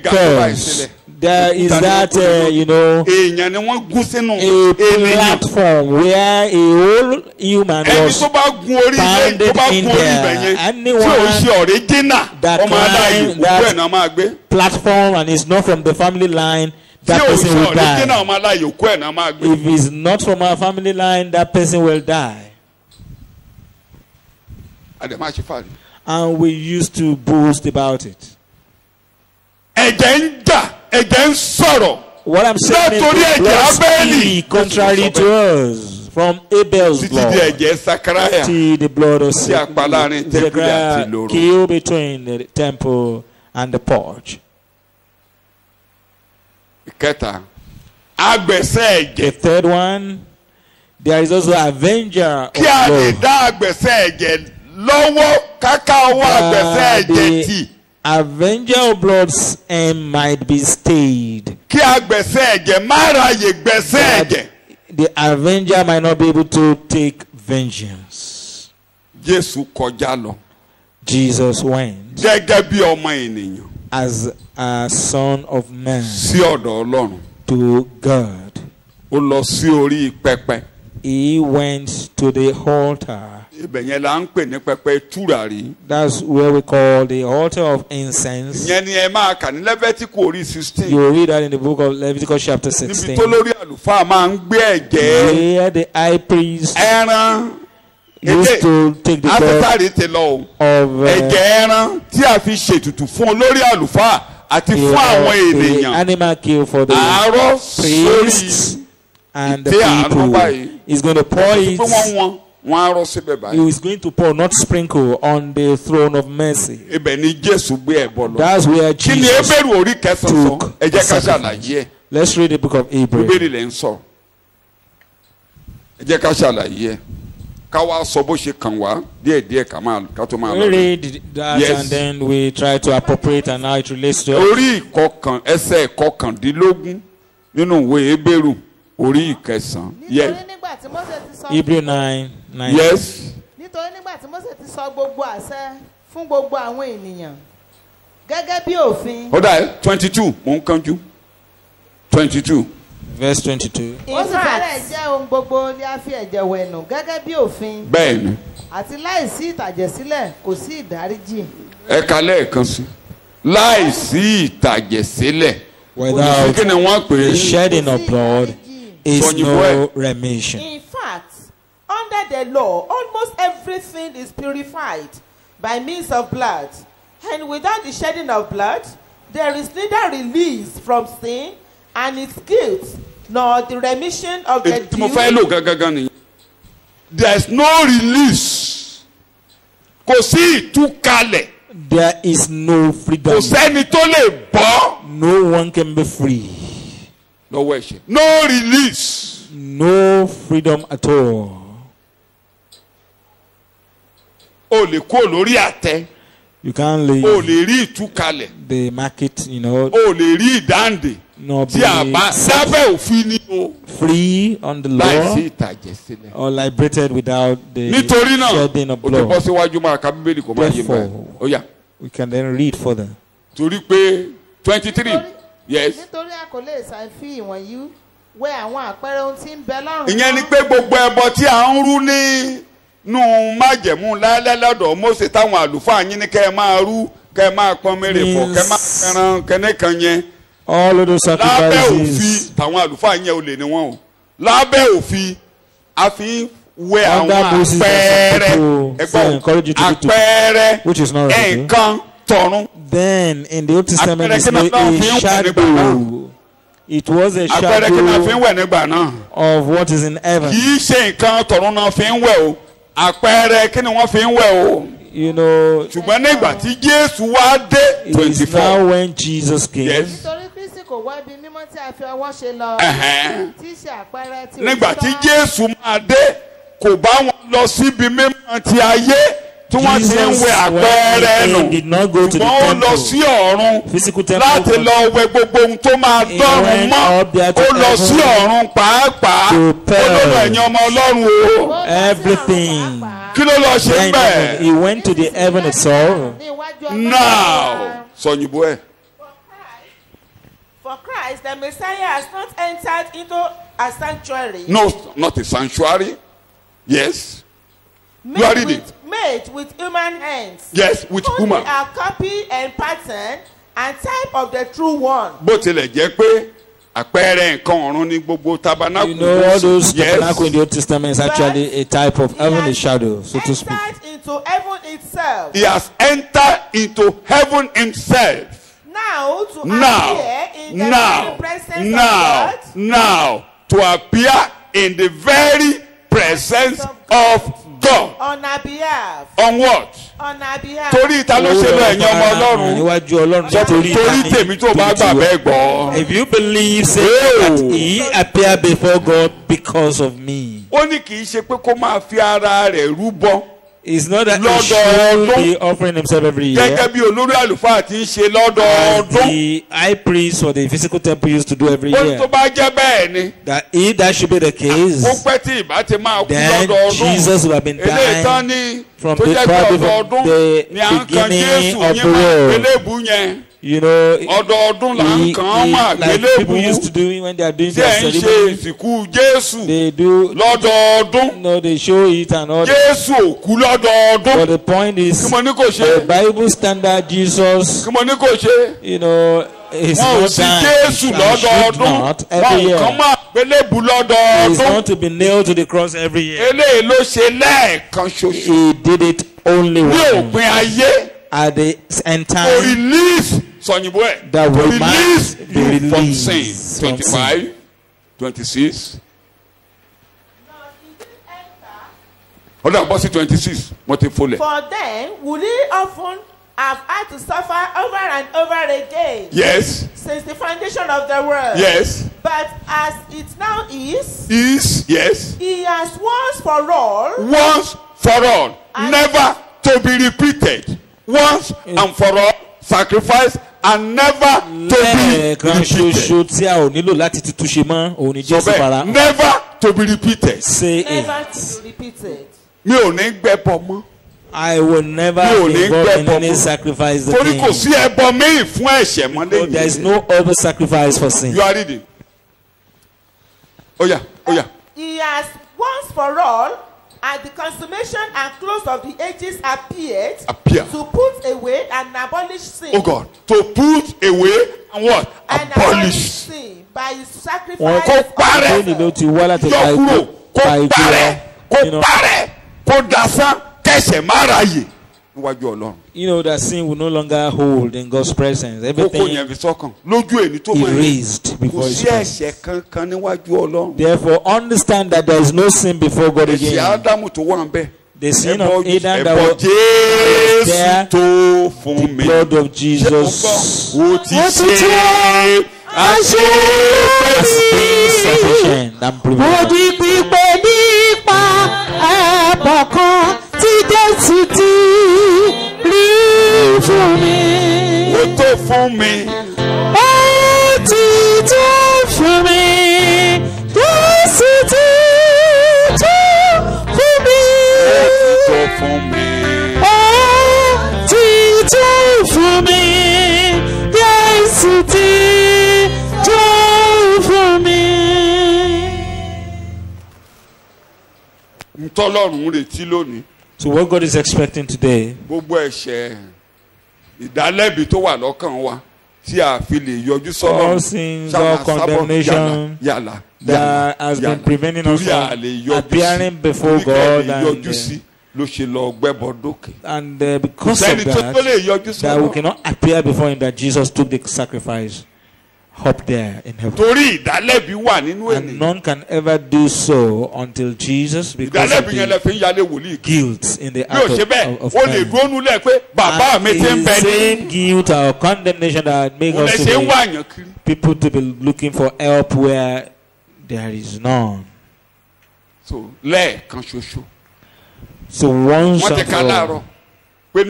curse. There is that, you know, a platform where a whole human was pounded in there. Anyone that climbs that platform and is not from the family line, that person will die. If it's not from our family line, that person will die. And we used to boast about it. What I'm saying is the blood speak contrary to us. From Abel's blood to the blood of Zechariah killed between the temple and the porch. The third one, there is also a avenger of blood. Avenger of blood's aim might be stayed. The avenger might not be able to take vengeance. Jesus went gẹ́gẹ́ bí ọmọ ènìyàn as a son of man sí ọ̀dọ̀ Ọlọ́run. to God. Ó lọ sí orí pẹpẹ. He went to the altar. Ibẹ̀ yẹn la ń pè ní pẹpẹ tùràrí. That's where we call the altar of incense. Ìyẹn ni ẹ máa kà ní Lẹ́fítíkù orí 16. You will read that in the book of Leviticus chapter 16. Níbi tó lórí àlùfáà máa ń gbé ẹ̀jẹ̀. Where the high priest ẹran used to take the blood afẹ́fàrí ti lọ of ẹ̀jẹ̀ ẹran tí a fi ṣètùtù fún olórí àlùfáà àti fún àwọn the ènìyàn. animal kill for the Àárọ̀ priests sórí and the ìtẹ́ àánú people. báyìí. He's going to pour Pé it. wọ́n arọ́ síbẹ̀ He báyìí. is going to pour, not sprinkle, on the throne of mercy. Ibẹ̀ ni Jésù gbé ẹbọ lọ. That's where Kí ni Jesus Hébérù orí kẹsàn-án sọ? took Ẹ jẹ́ the ká sacrifice. ṣàlàyé ẹ̀. Let's read the book of Hebrews. Bíbélì lè ń sọ. Ẹ jẹ́ ká ṣàlàyé ẹ̀. Ká wá sọ bó ṣe kàn wá díẹ̀díẹ̀ ká tó máa We lọ. read that Yes. and then we try to appropriate and how it relates to it. Orí ẹsẹ̀ ìkọkàndínlógún nínú ìwé Hébérù orí ìkẹsàn-án. nítorí nígbà tí Mósè ti sọ Hebrew 9:9. Yes. nítorí nígbà tí Mósè ti sọ gbogbo àṣẹ fún gbogbo àwọn ènìyàn gẹ́gẹ́ bí òfin. Ó dà 22 mò ń kánjú 22. Verse 22. ó sì fẹ́rẹ̀ jẹ́ ohun gbogbo ní a fi ẹ̀jẹ̀ wẹ̀nù gẹ́gẹ́ bí òfin. Bẹ́ẹ̀ni àti láìsí ìtàjẹ̀sílẹ̀ kò sí ìdáríjì. ẹ ka lẹ́ẹ̀kan sí láìsí ìtàjẹ̀sílẹ̀ Without kí ni wọ́n pè the é. shedding of blood is no remission. In fact, under the law, almost everything is purified by means of blood. And without the shedding of blood, there is neither release from sin and its guilt, nor the remission of the Tí mo fẹ́ lò gangan nìyẹn. There is no release. Kò sí ìtúkalẹ̀. There is no freedom. Kò sẹ́ni tó lè bọ́. No one can be free. Lọ́wọ́ ẹ̀ṣẹ̀. No release. No freedom at all. O lè kó lórí àtẹ. You can't O leave lè rí ìtúkalẹ̀. the market, you know, O lè rí ìdáǹdè. nor Tí a bá be sábẹ́ òfin ni o. free on the law Láìsí ìtàjẹ̀sílẹ̀. or liberated without the Nítorí náà shedding of o ti bọ́ blood. síwájú máa ka Bíbélì kò máa yé bẹ́ẹ̀. Therefore, Ó yá. we can then read further. Torí pé 23. Yes. nítorí a kò lè ṣàfi ìwọ̀nyí wẹ àwọn àpẹẹrẹ ohun tí ń bẹ lọ́rùn. Ìyẹn ni pé gbogbo ẹbọ tí à ń rú nínú májẹ̀mú lálẹ́ lọ́dọ̀ Mósè táwọn àlùfáà yín ní kẹ́ ẹ máa rú kẹ́ ẹ máa pọn mèrè fọ̀ kẹ́ ẹ máa fẹ́ràn kẹ́nẹ́kan yẹn. All of those Lábẹ́ òfin sacrifices tàwọn àlùfáà yẹn ò lè ní wọn o. Lábẹ́ òfin a fi ń wẹ under àwọn Moses àpẹẹrẹ and some people encourage you to do àpẹẹrẹ which is not right. nǹkan tọ̀run. Then in the Old Testament Àpẹẹrẹ is kí ni Ọlọ́run fi ń a wẹ̀ nígbà shadow. It was a Àpẹẹrẹ kí náà fi ń shadow wẹ̀ nígbà náà. of what is in heaven. Kì í ṣe nǹkan tọ̀run náà fi ń wẹ̀ o. Àpẹẹrẹ kí ni wọ́n fi ń wẹ̀ o. You know, Ṣùgbọ́n nígbà tí Jésù wá dé it is 24. now when Jesus came. Yes. nítorí Kristi kò wá ibi mímọ́ tí a fi ọwọ́ ṣe lọ. tí í ṣe àpẹẹrẹ tí Nígbà tí Jésù máa dé kò bá wọn lọ síbi mímọ́ ti ayé tí wọ́n ti ń wẹ àpẹẹrẹ nù. did not go to the Ṣùgbọ́n ó lọ temple. sí ọ̀run Physical temple. láti lọ wẹ gbogbo ohun tó máa dọ́run went mọ́. up there to Ó lọ sí heaven ọ̀run pàápàá. to Ó lọ́dọ̀ ẹ̀yin ọmọ Ọlọ́run o. Ó lọ sí ọ̀run Everything. pàápàá. Kí ló lọ ṣe Then bẹ́ẹ̀? he went to the heaven itself. Ní iwájú Ọlọ́run. Now sọ̀yìnbó ẹ̀. For Christ, the Messiah has not entered into a sanctuary. No, not a sanctuary. Yes. made You are reading. made with human hands. Yes, with Only human. a copy and pattern and type of the true one. Bó tilẹ̀ jẹ́ pé àpẹẹrẹ nǹkan ọ̀run ní gbogbo tabernacle. You know, all those Yes. tabernacle in the Old Testament is actually a type of heavenly shadow, so to speak. Entered into heaven itself. He has entered into heaven himself. Now to Now, appear in the very presence of God. now, to appear in the very presence of God. On our behalf. On what? On our behalf. Torí ìta ló ṣe lọ ẹ̀yin ọmọ Ọlọ́run. Níwájú Ọlọ́run Sọ torí tèmi tó bá gbà bẹ́ẹ̀ gbọ́. If you believe, say that he appeared before God because of me. Ó ní kì í ṣe pé kó máa fi ara rẹ̀ rúbọ It's not that he should be offering himself every year. Gẹ́gẹ́ bí olórí àlùfáà ti ń ṣe lọ́dọọdún. The high priest for the physical temple used to do every year. Tó bá jẹ́ bẹ́ẹ̀ ni. That if that should be the case, ó pẹ́ tí ìbá ti máa kú then lọ́dọọdún. Jesus would have been dying from the beginning of the world. You know, like people used to do when they are doing their ceremony. They do, they show it and all that. But the point is, the Bible standard Jesus, you know, is not dying every year. He's not to be nailed to the cross every year. He did it only once. At the end time, that we might be released from sin. 25, 26. Hold on, boss, 26. For then, will he often have had to suffer over and over again? Yes. Since the foundation of the world. Yes. But as it now is. Yes. He has once for all. Once for all. Never to be repeated. Once and for all. Sacrifice and never to be repeated. Never to be repeated. Say never to be repeated. I will never be involved in any sacrifice. There is no other sacrifice for sin. You are reading. Oh yeah. He has once for all, at the consummation and close of the ages appeared to put away and abolish sin. Oh God, to put away and what? And abolish sin by his sacrifice. You know that sin will no longer hold in God's presence. Everything erased before His presence. Therefore, understand that there is no sin before God again. The sin of Adam that was there, the blood of Jesus has been sufficient and prevented. So what God is expecting today, all sins, all condemnation that has been preventing us from appearing before God, and because of that we cannot appear before Him, that Jesus took the sacrifice up there in heaven. And none can ever do so until Jesus, because of the guilt in the heart of man. And the same guilt or condemnation that makes us today people to be looking for help where there is none. So once and for all, you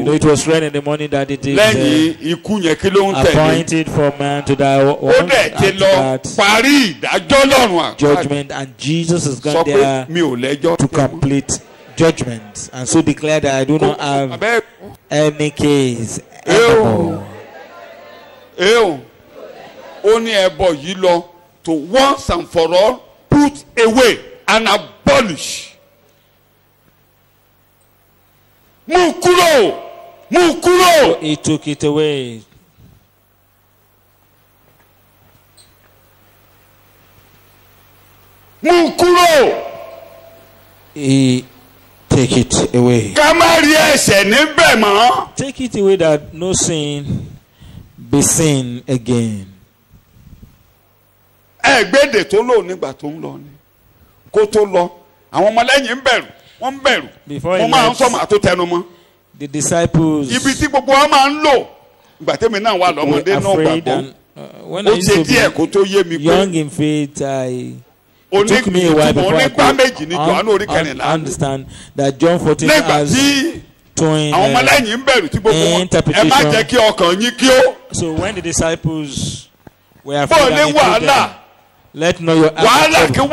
know, it was read in the morning that it is appointed for man to die once, that judgment, and Jesus is gone there to complete judgment, and so declare that I do not have any case anymore. To once and for all put away and abolish. So He took it away. He take it away. Take it away that no sin be sin again. Before the disciples were afraid, and when I used to be young in faith, I It took me a while before I could understand that John 14 has twin interpretation. So when the disciples were afraid, and he told them, let not your heart be troubled.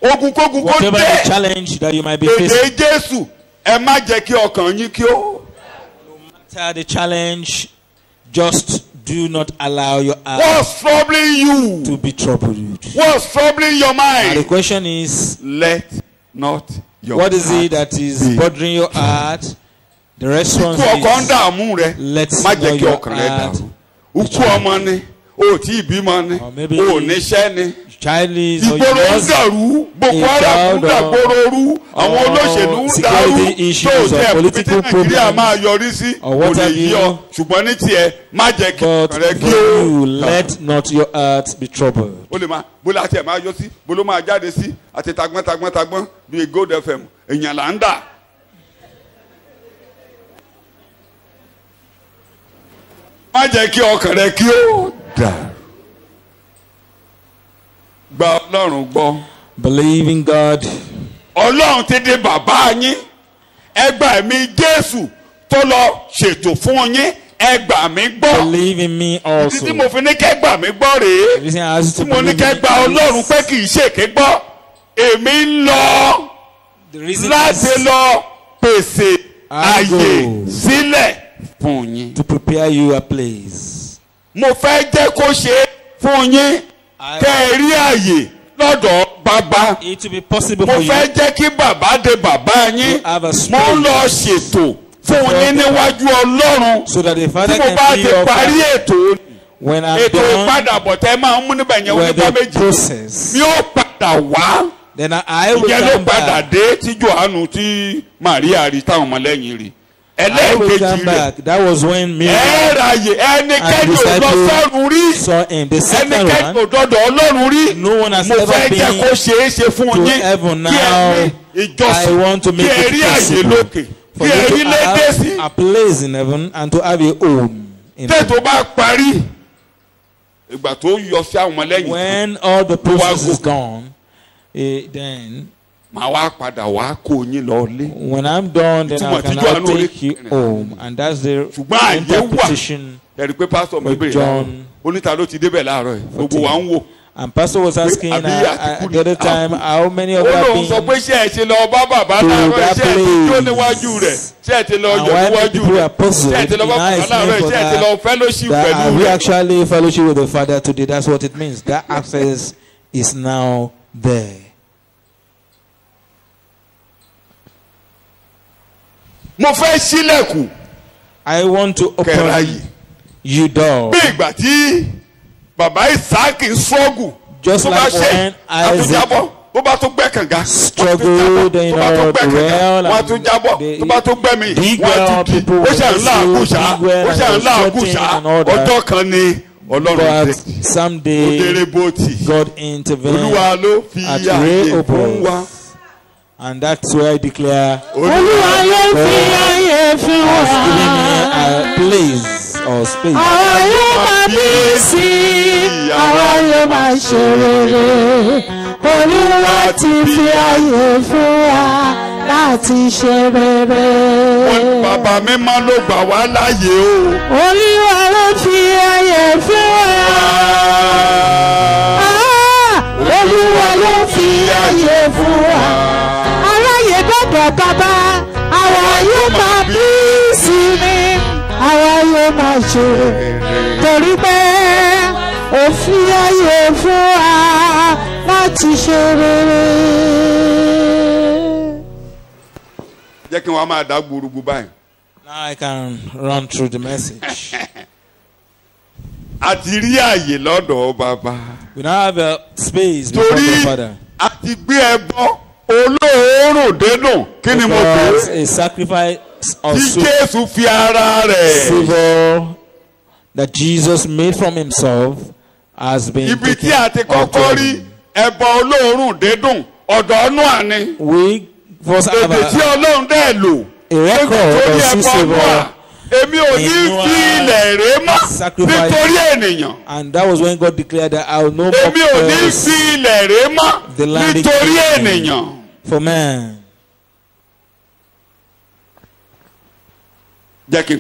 Whatever the challenge that you might be facing, no matter the challenge, just do not allow your heart to be troubled. What's troubling your mind? And the question is, let not your what is it that is bothering your heart? The response is, let not your heart be troubled. Or maybe child is or security issues or political problems or what have you. But you let not your heart be troubled. Má jẹ́ kí ọkàn rẹ kí ó dà. Gba Ọlọ́run gbọ́. Believe in God. Ọlọ́run ti di bàbá yín. Ẹ gbà mí Jésù tó lọ ṣètò fún yín. Ẹ gbà mí gbọ́. Believe in me also. Tí mo fi ní kẹ́ gbà mí gbọ́ rèé. Tí mo ní kẹ́ gba Ọlọ́run pé kì í ṣèké gbọ́. Èmi ń lọ láti lọ pèsè àyè sílẹ̀. To prepare you a place. Mo fẹ́ jẹ́ kó ṣe fún yín kẹ́ ẹ rí àyè lọ́dọ̀ bàbá. It will be possible for you. Mo fẹ́ jẹ́ kí bàbá de bàbá yín. Mo ń lọ ṣètò fún yín níwájú Ọlọ́run. So that the Father can see your face. When I'm done, ètò ìpadàbọ̀ tẹ́ máa ń mú níbẹ̀ yẹn wọ́n bá méjì. Mi ó padà wá. Then I will come back. Ìyẹn ló padà dé tí Jòhánù tí Màríà rí táwọn ọmọlẹ́yìn rí. I will come back. That was when Mary and the disciples saw him. The second one, no one has ever been to heaven. Now I want to make it possible for you to have a place in heaven and to have a home in heaven. When all the process is gone, then when I'm done, then I can now take you home. And that's the interpretation with John. And Pastor was asking at the other time, how many of that beings to that place? And why people are puzzled, and I explain for that are we actually fellowship with the Father today? That's what it means. That access is now there. I want to open you door. Just like when Isaac struggled in the well, and dig well, people were and all that. But someday God intervened at Rehoboth. And that's where I declare God has given me a place or space. Bàbá mi máa ló gbà wá láàyè o. Olúwa ló fi ààyè fún wa. Olúwa ló fi ààyè fún wa. Bàbá, àwa yóò máa bí ìsinmi, àwa yóò máa ṣe, torí pé ó fi ààyè fún wa láti ṣe rere. Jẹ́ kí wọ́n máa dá gbùrùgbù báyìí. Now I can run through the message. Àti rí ààyè lọ́dọ̀ bàbá. We now have a space before the Father. Àti gbé ẹbọ. Olóòórùn dénú kí ni mo pè é? A sacrifice of Jésù fi ara rẹ̀. Savor that Jesus made from himself has been ibi tí a ti kọ́kọ́ rí ẹbọ olóòórùn dédùn ọ̀dọ̀ Nóà ni. We first have tí Ọlọ́run dẹ̀ lò. A record of sweet savor sacrifice. And that was when God declared that I will no more curse the land again for man. Maybe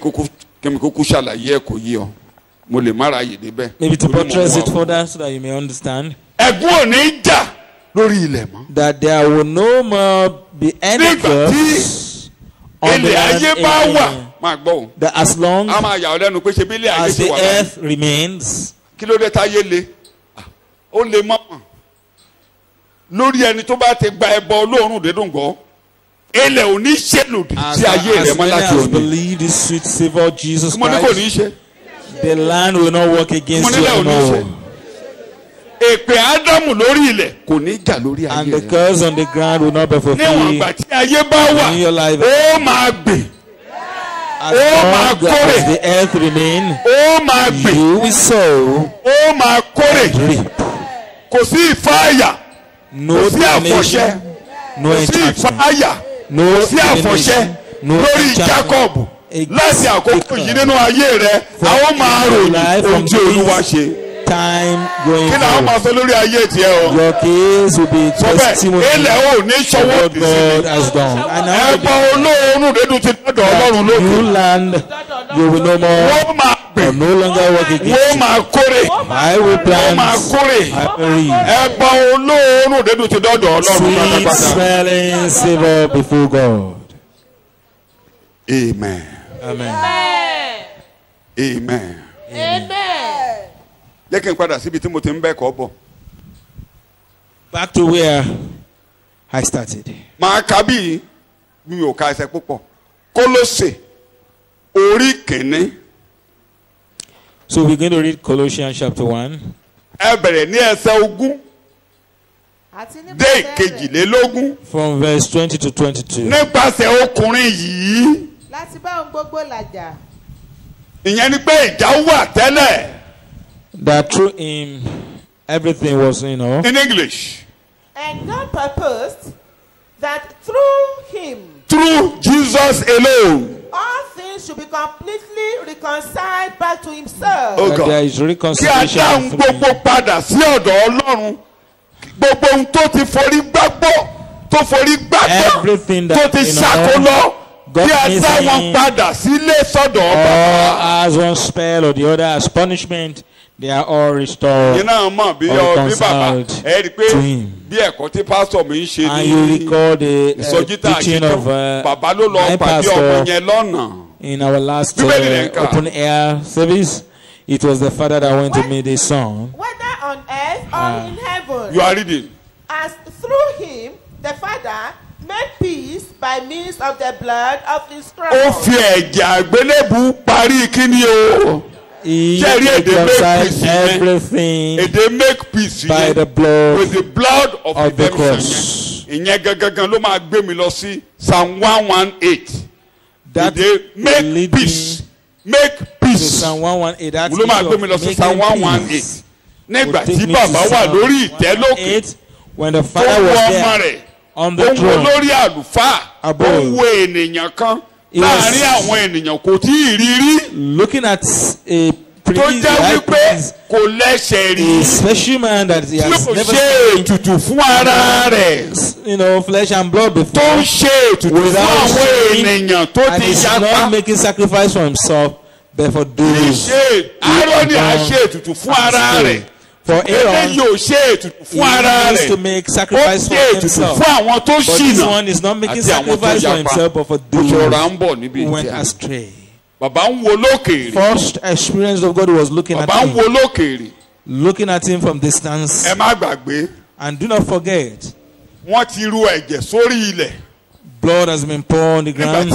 to buttress it further so that you may understand that there will no more be any curse on the land again. That as long as the earth remains, as many as believe this sweet Savior Jesus Christ, the land will not work against you anymore. And the curse on the ground will not be fulfilled in your life. As long as the earth remains, you will sow and reap. No damnation, no enchantment, no damnation, no enchantment against the time going forward. Your case will be testimony of what God has done. And now new land, you will no more or no longer work against you. I will plant, I will reap. Sweet smelling savor before God. Amen. Amen. Amen. Amen. Back to where I started. So we're going to read Colossians chapter 1. From verse 20 to 22. That through him everything was, in English. And God purposed that through him, through Jesus alone, all things should be completely reconciled back to himself. Oh God. There is reconciliation. Everything that God as one spell or the other as punishment, they are all restored or reconciled to him. And you recall the teaching of my pastor in our last open air service. It was the father that went to meet his son. Whether on earth or in heaven. You are reading. As through him, the Father made peace by means of the blood of his cross. He reconciled everything by the blood with the blood of the cross. Psalm 118. That make peace. Make peace. Psalm 118. That's Psalm 118. When the Father was there on the throne, looking at a pretty a special man that he has never seen, flesh and blood before, without shame, and he's not making sacrifice for himself, but for those for Aaron, he used to make sacrifice for himself. But this one is not making sacrifice for himself, but for those who went astray. First experience of God was looking at him. Looking at him from distance. And do not forget, blood has been poured on the ground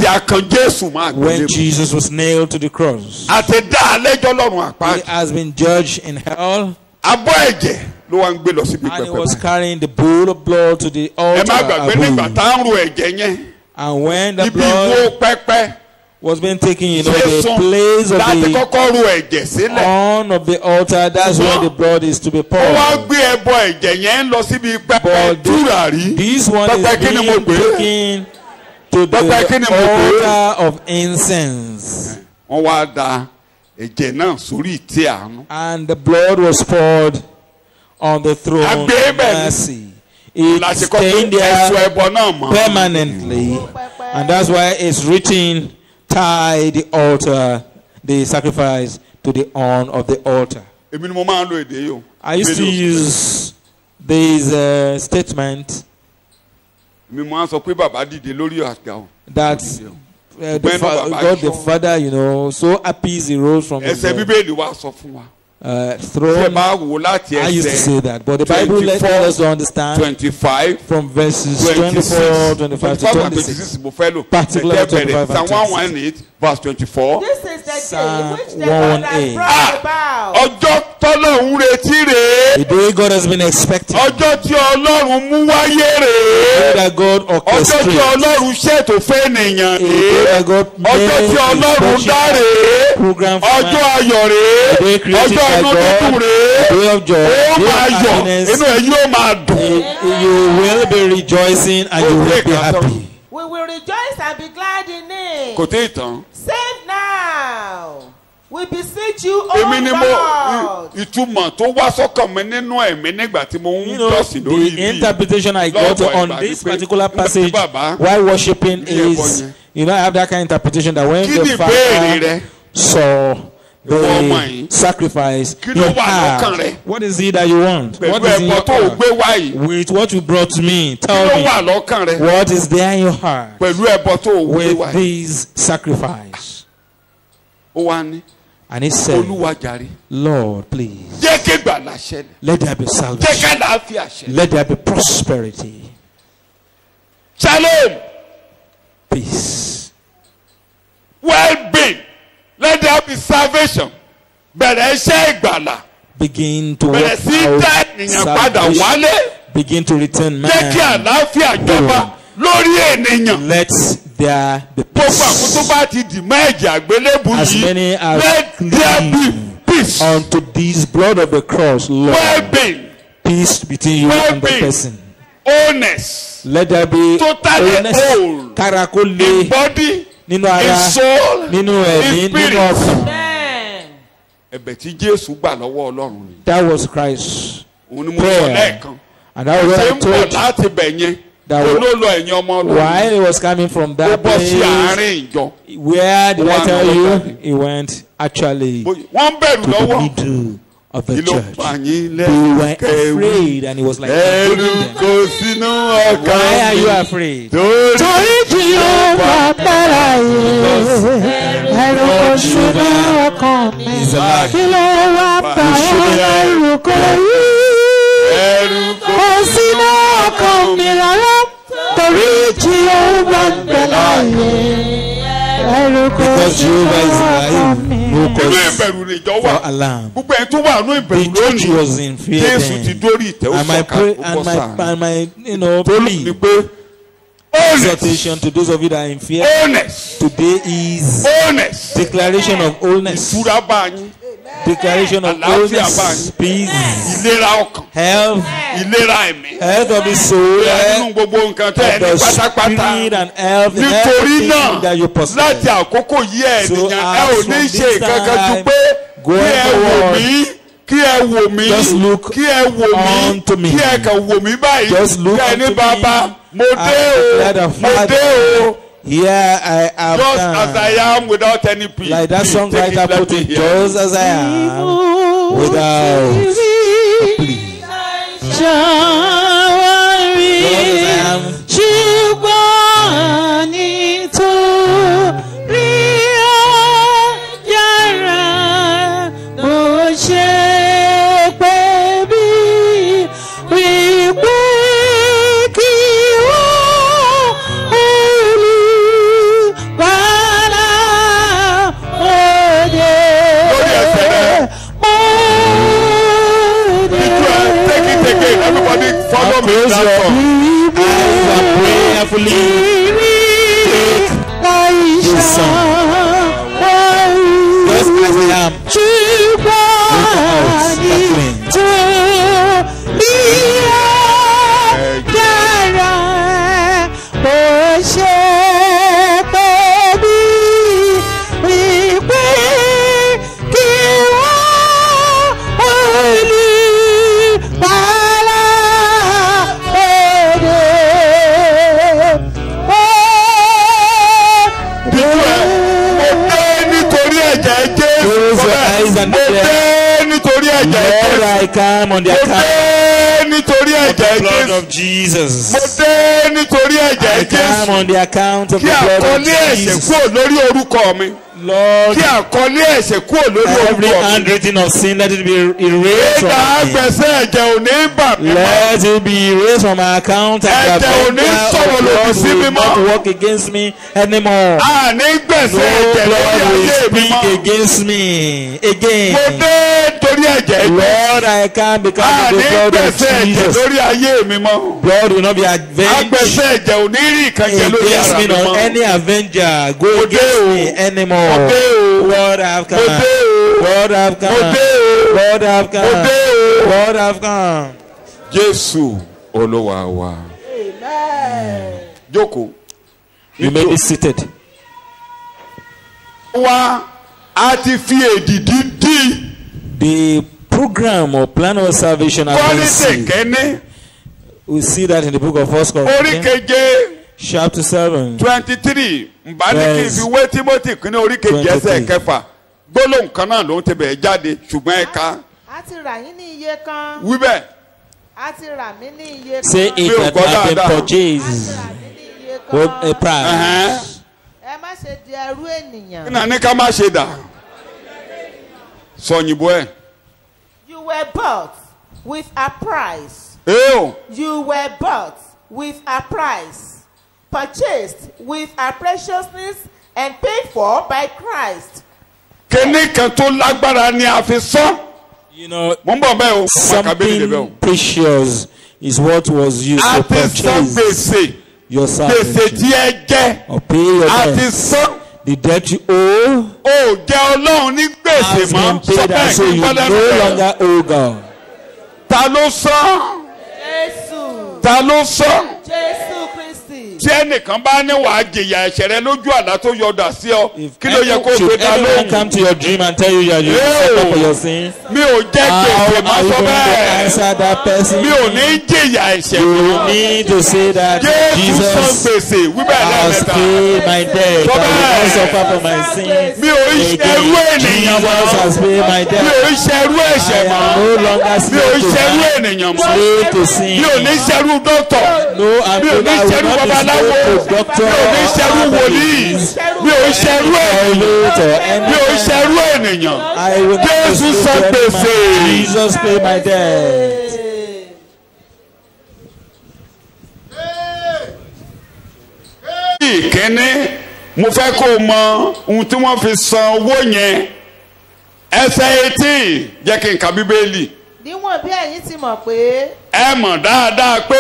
when Jesus was nailed to the cross. He has been judged in hell. And he was carrying the bowl of blood to the altar. And when the blood was being taken, the place of the horn of the altar, that's where the blood is to be poured. But this one is being taken to the altar of incense. wọ́n wá da ẹ̀jẹ̀ náà sórí ìtẹ́ àánú. And the blood was poured on the throne of mercy. It stayed there permanently, and that's why it's written, tie the altar, the sacrifice to the horn of the altar. I used to use this statement that God the Father, you know, so happy he rose from his throne. I used to say that, but the Bible let us understand 25 from verses 24, 25 to 26, particularly 25 and 26. Verse 24. This is the day which the Lord has brought about. The day God has been expecting. The day that God orchestrated. The day that God made a special program for man. The day created by God. The day of joy. The day of happiness. You will be rejoicing and you will be happy. We will rejoice and be glad in it. Save now. We beseech you, O Lord. The interpretation I got on this particular passage while worshiping is, you know, I have that kind of interpretation that when the Father saw the sacrifice, what is it that you want? What is in your heart? With what you brought to me, tell me, what is there in your heart with this sacrifice? And he said, Lord, please, let there be salvation, let there be prosperity, shalom, peace, well-being. Let there be salvation. Begin to work out salvation. Begin to return man. Let there be peace. As many as cleave unto this blood of the cross, Lord. Peace between you and the person. Honest. Let there be honest. In body. Nínú ara, nínú ẹ̀mí, nínú ọkàn. That was Christ's prayer. And that was what I told that while he was coming from that place, where did I tell you? He went actually to the middle of the church. They were afraid, and he was like, why are you afraid? Because Jehovah is alive, no cause for alarm. The church was in fear then. And my plea, exhortation to those of you that are in fear today is declaration of wholeness. Declaration of wholeness, peace, health, health of the soul, of the spirit, and health in everything that you possess. So as from this time going forward, just look unto me. Just look unto me. And the Father, here I am, just as I am without any plea. Like that songwriter put it, just as I am without a plea. Just follow me that song. Eyes are prayerfully take this song. Just as I am, look out the twins. Lord, I come on the account nítorí of the ẹ̀jẹ̀ blood Jésù. of Jesus. Mo dé nítorí ẹ̀jẹ̀ I come Jésù. on the account of the Kí blood of àkọlé ẹ̀ṣẹ̀ Jesus. kúrò lórí orúkọ mi. Lord, Kí àkọlé ẹ̀ṣẹ̀ kúrò lórí every orúkọ mi. handwriting of sin, let it be erased from Ìdá me. agbẹ̀sẹ̀ ẹ̀jẹ̀ ò ní bà mí mọ́. Let it be erased from my account, and Ẹ̀jẹ̀ the ò ní avenger sọ̀rọ̀ of lòdì blood sí mi will mọ́. not work against me anymore. Àní gbẹ̀sẹ̀ No ẹ̀jẹ̀ lórí blood will ayé mi speak mọ́. against me Mo again. dé nítorí ẹ̀jẹ̀ Jésù. Lord, I come because of Àní the blood of gbẹ̀sẹ̀ ẹ̀jẹ̀ Jesus. lórí ayé mi mọ́. Blood will not be avenged Agbẹ̀sẹ̀ ẹ̀jẹ̀ ò ní rí ìkànjẹ lórí against ara me, mi nor mọ́. any avenger go Mo dé against o. me anymore. Mo dé o. Lord, I have Mo dé come. o. Lord, I have Mo come. dé o. Lord, I have Mo come. dé o. Lord, I have come. Jésù Olúwa wa. Amen. Jókòó. You may be seated. Wá a ti fi èdìdí dí. The program or plan of salvation has been Kọ́ríńtì sealed. kẹ́ni We see that in the book of 1 orí Corinthians, keje chapter 7. 23 nbà ní kí n fi wé Timothy kínní orí keje ẹsẹ̀ 23. kẹfà gbólóhùn kan náà ló ń tẹ̀bẹ̀ jáde ṣùgbọ́n ẹ̀ka A ti rà yín ní iye kan. wíbẹ̀ A ti rà mí ní iye kan. Say it that have been A ti purchased rà mí ní iye with a kan. price. Ẹ má ṣe di ẹrú ènìyàn. nínú ní ká má ṣe dà sọ òyìnbó ẹ̀. You were bought with a price. Eo You were bought with a price. Purchased with a preciousness and paid for by Christ. kíní kan tó lágbára ni a fi sọ. You know, mo ń bọ̀ bẹ́ẹ̀ o màkàbí ni bẹ́ẹ̀ o. something precious is what was used a to ti san purchase gbèsè your gbèsè salvation. tí ẹ jẹ́ Or pay your a ti debt. san. The debt you owe O jẹ́ Ọlọ́run ní gbèsè has mọ́ been paid, sọ and bẹ́ẹ̀ so kí you n bọ́ lẹ́nu no bẹ́ẹ̀. longer owe God. Ta ló san? Jésù. Ta ló san? Jésù Kristi. Tí ẹnìkan bá ní wàá jìyà ẹ̀ṣẹ̀ rẹ lójú àlá tó yọdà sí ọ kí ló yẹ kó o Should gbé dá anyone come lóhùn? to your dream and tell you you are responsible for your sin? Mi ò jẹ́ gbèsè má How are you sọ going to bẹ́ẹ̀. answer that person? Mi ò ní jìyà ẹ̀ṣẹ̀ You mọ́. need to say that Jésù san Jesus gbèsè wíbẹ̀ has lẹ́ẹ̀mẹ́ta. paid my debt. I will not suffer for my sin. Mi ò ń ṣerú Again, ènìyàn Jesus mọ́. has paid my Mi ò debt. ń ṣerú I ẹ̀ṣẹ̀ mọ́. am no longer Mi ò ń slave to ṣerú sin. ènìyàn mọ́. Slave to sin. Mi ò ní ṣerú dọ́tọ̀. No, I Mi ò will ní not ṣerú be babaláwo. slave to doctor Mi ò ní ṣerú or wòlíì. herbalist. Mi ò ń ṣerú ènìyàn. Toilet or Mi ò ń anything. ṣerú ènìyàn. I will not be Jésù slave san to gbèsè. anyone. Jesus paid my debt. Ìkíní mo fẹ́ kó o mọ ohun tí wọ́n fi san owó yẹn ẹsẹ̀ 18 jẹ́ kí n ka Bíbélì. Níwọ̀n bí ẹ̀yin ti mọ̀ pé Ẹ mọ̀ dáadáa pé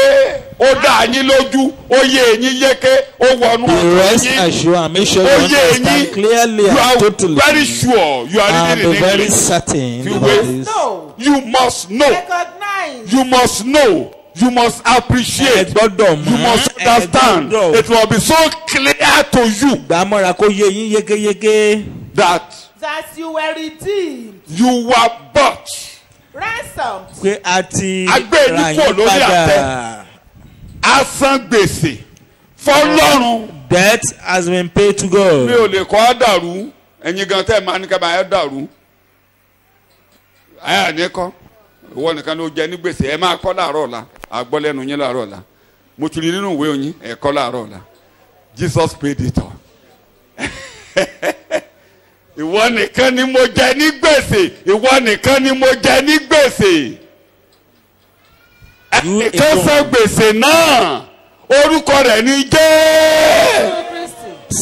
ó dá yín lójú ó yé yín yéké ó wọnú The ọkàn rest yín assure and make sure you ó yé understand yín clearly you and are totally very sure you are and reading be in very English. certain You about will this. no, You must know. recognize. You must know. You must Ẹ appreciate. gbọ́dọ̀ You mọ̀, must ẹ understand. gbọ́dọ̀ It will be so clear to you gbàmọ́ra kó yé yín yékéyéké. that That you were redeemed, you were bought. ransomed, Pé a ti Agbé yín ra kúrò yín lórí padà. A san gbèsè fọ́lọ́run. Debt has been paid to Mi God. ò lè kọ́ ọ́ dàrú ẹ̀yin gan tẹ́ ẹ̀ máa ní ká máa ẹ̀ dàrú. Ẹ ní kọ́ ìwọ nìkan ló jẹ ní gbèsè ẹ máa kọ́ láàárọ̀ ọ̀la àgbọ́ lẹ́nu yín láàárọ̀ ọ̀la mo ti rí nínú ìwé yín ẹ kọ́ láàárọ̀ ọ̀la Jesus paid it all. Ìwọ nìkan ni mo jẹ ní gbèsè ìwọ nìkan ni mo jẹ ní gbèsè. Ẹnìkan san gbèsè náà orúkọ rẹ̀ ní Jésù.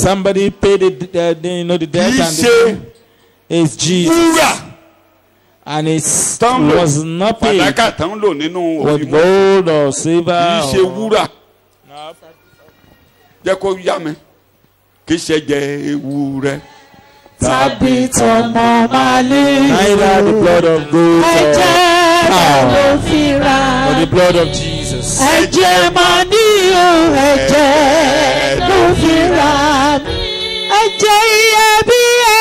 Somebody paid the debt Kì í and ṣe it's Jesus. wúrà And it tán lò was not paid fàdákà tán lò nínú with òyìnbó gold or silver. kì í ṣe or- wúrà jẹ́ kó yá mi kì í ṣe jẹ ewúrẹ́ tàbí tọmọ màlúù. Neither the blood of gold Ẹ̀jẹ̀ rẹ̀ ló fi rà. or the blood of Jesus. Ẹ̀jẹ̀ mà ní o, ẹ̀jẹ̀ ló fi rà mí. Ẹ̀jẹ̀ iyebíye,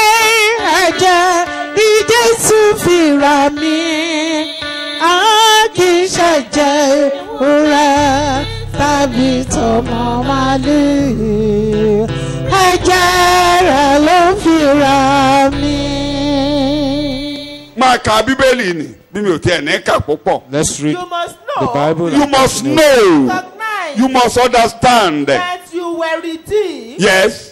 ẹ̀jẹ̀ ní Jésù fi rà mí. A kì í ṣẹ̀jẹ̀ ewúrẹ́ tàbí tọmọ màlúù. Ẹ̀jẹ̀ rẹ̀ ló fi rà mí. máa ka bíbélì ni Let's read You must know. the Bible. You must know. Recognize You must understand. that you were redeemed. Yes.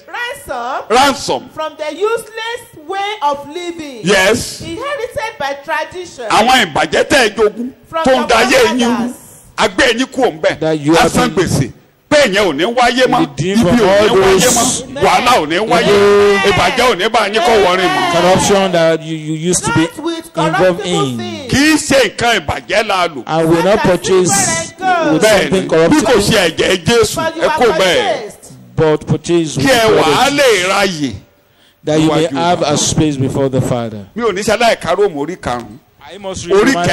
Ransom from the useless way of living. Yes. Inherited by tradition. Àwọn ìbàjẹ́ tẹ́ ẹ jogún tó ń da ayé yín rú. Agbé yín kú òun bẹ́ẹ̀. Asan gbèsè. Pé ìyẹn ò ní wáyé mọ́. Ibi ò ní wáyé mọ́. Wàhálà ò ní wáyé. Ìbàjẹ́ ò ní bá yín kọ́ wọrin mọ́. Corruption that you used to be involved in. Kì í ṣe nǹkan ìbàjẹ́ la lò. I will not purchase with something corrupt. Bí kò ṣe ẹ̀jẹ̀ Jésù ẹ kó bẹ́ẹ̀. But purchase with the that you may have a space before the Father. Mi ò ní ṣaláì ka Róòmù orí karùn-ún. I must read Romans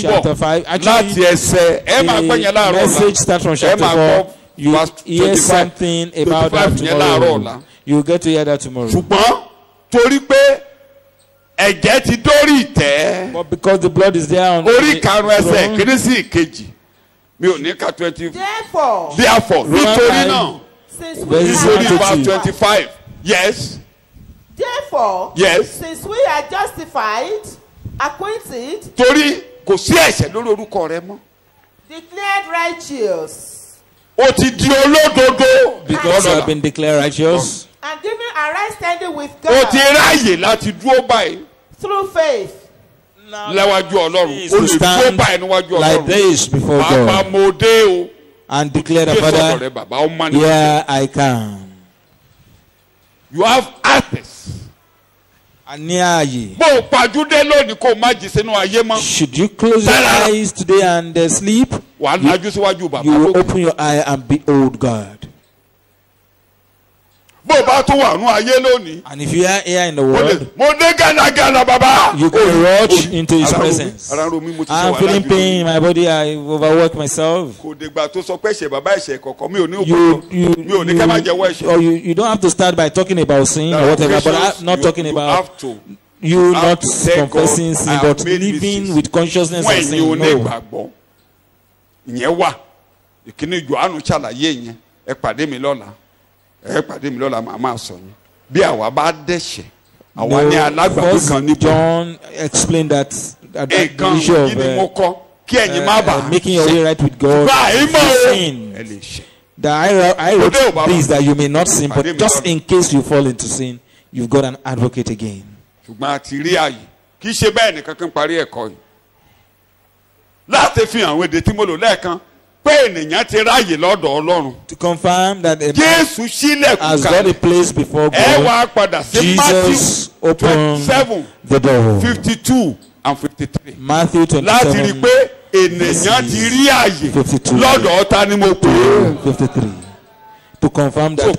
chapter 5. Láti ẹsẹ̀ ẹ máa gbọ́ yẹn láàárọ̀ ọ̀la. Message start from chapter 4. You hear something about that tomorrow. You get to hear that tomorrow. Ṣùgbọ́n torí pé ẹ̀jẹ̀ ti dórí ìtẹ́. But because the blood is there on orí karùn-ún ẹsẹ̀ kìíní sí ìkejì. Mi ò ní ka 20. Therefore. Nítorí náà. Since we verse 25. Yes. Therefore. Yes. Since we are justified, acquitted. Torí kò sí ẹ̀ṣẹ̀ lórí orúkọ rẹ mọ́. Declared righteous. O ti di olódodo. Because you have been declared righteous. And given a right standing with God. O ti ráyè láti dúró báyìí. Through faith. Lẹ́wájú Ọlọ́run. O lè dúró báyìí níwájú Ọlọ́run. Like this before God. Bàbá mo dé o. And declare the Father, here I come. You have access. Should you close your eyes today and sleep? You will open your eye and behold God. And if you are here in the world, you can rush into His presence. I'm feeling pain in my body. I overwork myself. You don't have to start by talking about sin or whatever, but I'm not talking about you not confessing sin, but living with consciousness of sin. No. John explained that the issue of making your way right with God is sin. That I wrote this that you may not sin, but just in case you fall into sin, you've got an advocate again. To confirm that a man has got a place before God, Jesus opened the door. 52 and 53. Matthew 27, 53. To confirm that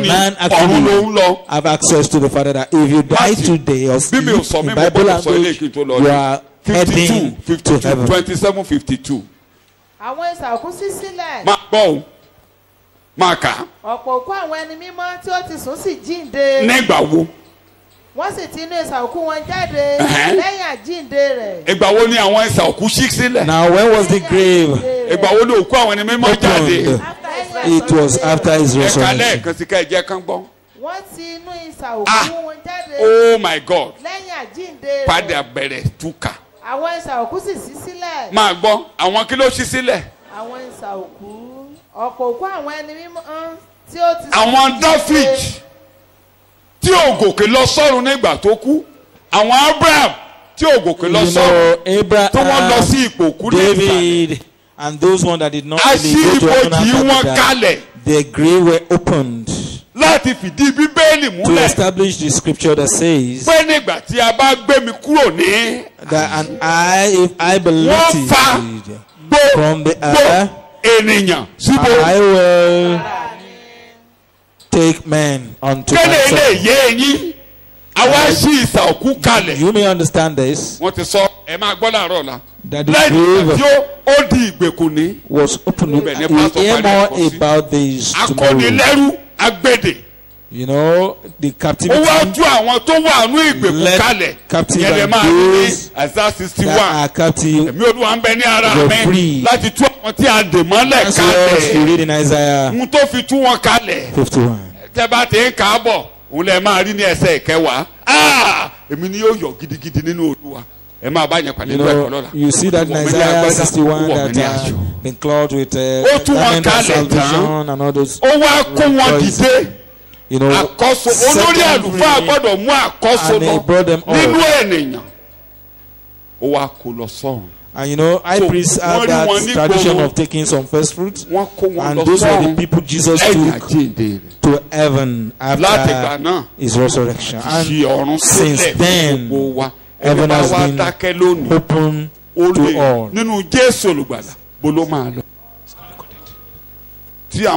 man actually have access to the Father, that if you die today or sleep, in Bible language, you are heading to heaven. 27, 52. Àwọn ìsàkú sí sílẹ̀. Máa gbọ́ o. Máa kà. Ọ̀pọ̀ òkú àwọn ẹni mímọ́ tí ó ti sùn sí jíǹde. Nígbà wo? Wọ́n sì ti inú ìsàkú wọn jáde lẹ́yìn àjíǹde rẹ̀. Ìgbà wo ni àwọn ìsàkú ṣí sílẹ̀? Now when was the grave? Ìgbà wo ni òkú àwọn ẹni mímọ́ jáde? It was after his resurrection. Ẹ̀ka lẹ́ẹ̀kan sí ká ẹ̀jẹ̀ kan gbọ́. Wọ́n ti inú ìsàkú wọn jáde. Oh my God. Lẹ́yìn àjíǹde rẹ̀. Padà bẹ̀rẹ̀ túkà. Àwọn ìsàkú sì ṣí sílẹ̀. Máa gbọ́, àwọn kí ló ṣí sílẹ̀? Àwọn ìsàkú. Ọ̀pọ̀ òkú àwọn ẹni mímọ́ tí ó ti sùn. Àwọn Dáfídì tí ò gòkè lọ sọ́run nígbà tó kú. Àwọn Abraham tí ò gòkè lọ sọ́run tí wọ́n lọ sí ipò kú David and those ones that did not really go to heaven after that, their grave were opened. Láti fìdí Bíbélì múlẹ̀. To establish the scripture that says pé nígbà tí a bá gbé mi kúrò ní. That and if I believe from the earth, ènìyàn síbò. I will take men unto myself. Kẹ́lẹ́ ilé yé yín. Àwa ṣí ìsà òkú kalẹ̀. You may understand this. Wọ́n ti sọ ẹ máa gbọ́ láàárọ̀ la. That the grave ó di ìgbèkùn ní. Was open. We hear more about this tomorrow. Akọ́nilẹ́rú agbèdè. You know the captivity. Ó wá tú àwọn tó wà ní ìgbèkùn kalẹ̀. Captive and those that are captive. Èmi Olúwa ń bẹ ní ara mi láti tú àwọn tí a dè mọ́lẹ̀ kalẹ̀. That's what you read in Isaiah. N tó fi tú wọn kalẹ̀. 51. Tẹ́ bá ti ń kà á bọ̀, òun lè máa rí ní ẹsẹ̀ ìkẹwàá. Èmi ni yóò yọ̀ gidigidi nínú Olúwa. You see that in Isaiah 61 that been clothed with garment of salvation and all those. You know, and he brought them all. And you know, high priests have that tradition of taking some first fruits, and those were the people Jesus took to heaven after his resurrection. And since then, heaven has been open to all. So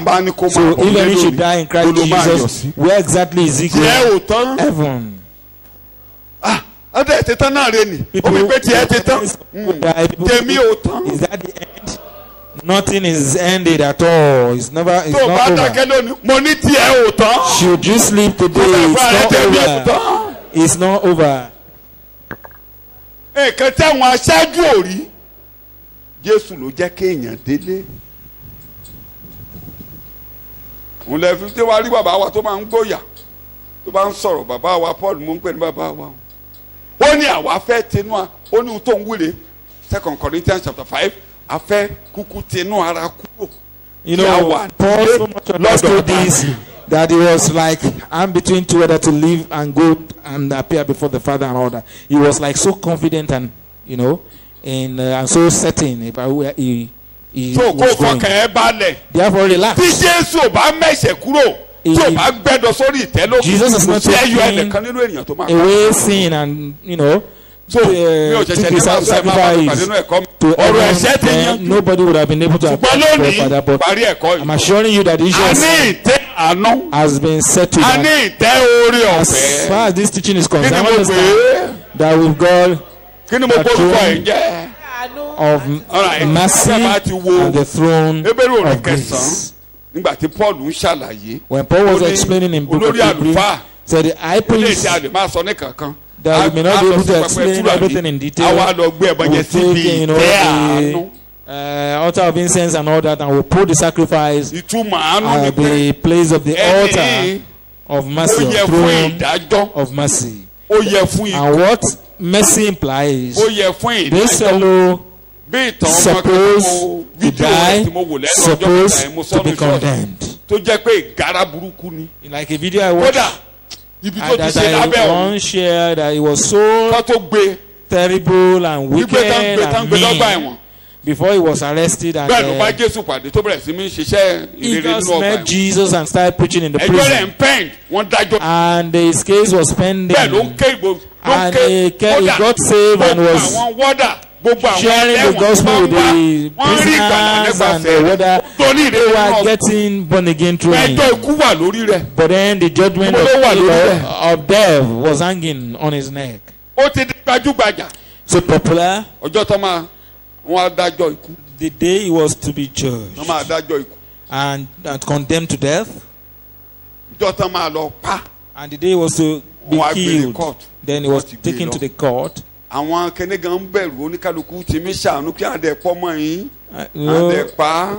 if any should die in Christ Jesus, where exactly is he going? Heaven. Is that the end? Nothing is ended at all. It's never. It's not over. Should you sleep today? It's not over. It's not over. Jésù ló jẹ́ kéèyàn délé. Òun lè fi tí wàá rí bàbá wa tó máa ń gbóyà tó bá ń sọ̀rọ̀ bàbá wa Paul mò ń pè ní bàbá wa. Ó ní àwa fẹ́ tinú a ó ní tó ń wúre 2 Corinthians chapter 5 a fẹ́ kúkú tinú ara kúrò. You know, Paul so much understood this that it was like I'm between two whether to live and go and appear before the Father and all that. He was like so confident and you know. And so certain about where he was going. Therefore, relax. Jesus is not taking away sin and, you know, to sacrifice to everyone. Nobody would have been able to approach the Father. But I'm assuring you that Jesus has been settled. As far as this teaching is concerned, I understand that with God, of mercy and the throne of grace. When Paul was explaining in book of Hebrews, said the high priest that we may not be able to explain everything in detail, will take, you know, the altar of incense and all that, and will put the sacrifice at the place of the altar of mercy, throne of mercy. And what mercy implies, this fellow supposed to die, supposed to be condemned. Like a video I watched that I once shared, that it was so terrible and wicked and mean. Before he was arrested, and he just met Jesus and started preaching in the prison. And his case was pending. And he got saved and was sharing the gospel with the prisoners and whether they were getting born again through him. But then the judgment of death was hanging on his neck. So popular. The day he was to be judged and condemned to death, and the day he was to be killed, then he was taken to the court.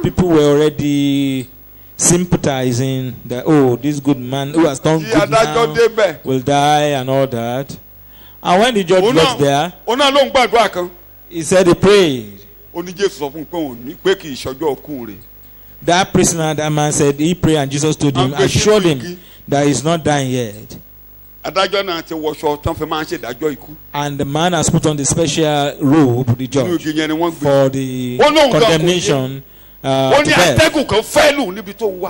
People were already sympathizing that, oh, this good man who has done good now will die and all that. And when the judge got there, he said he prayed. That prisoner, that man said he prayed, and Jesus told him, assured him that he's not dying yet. And the man has put on the special robe, the judge, for the condemnation to death.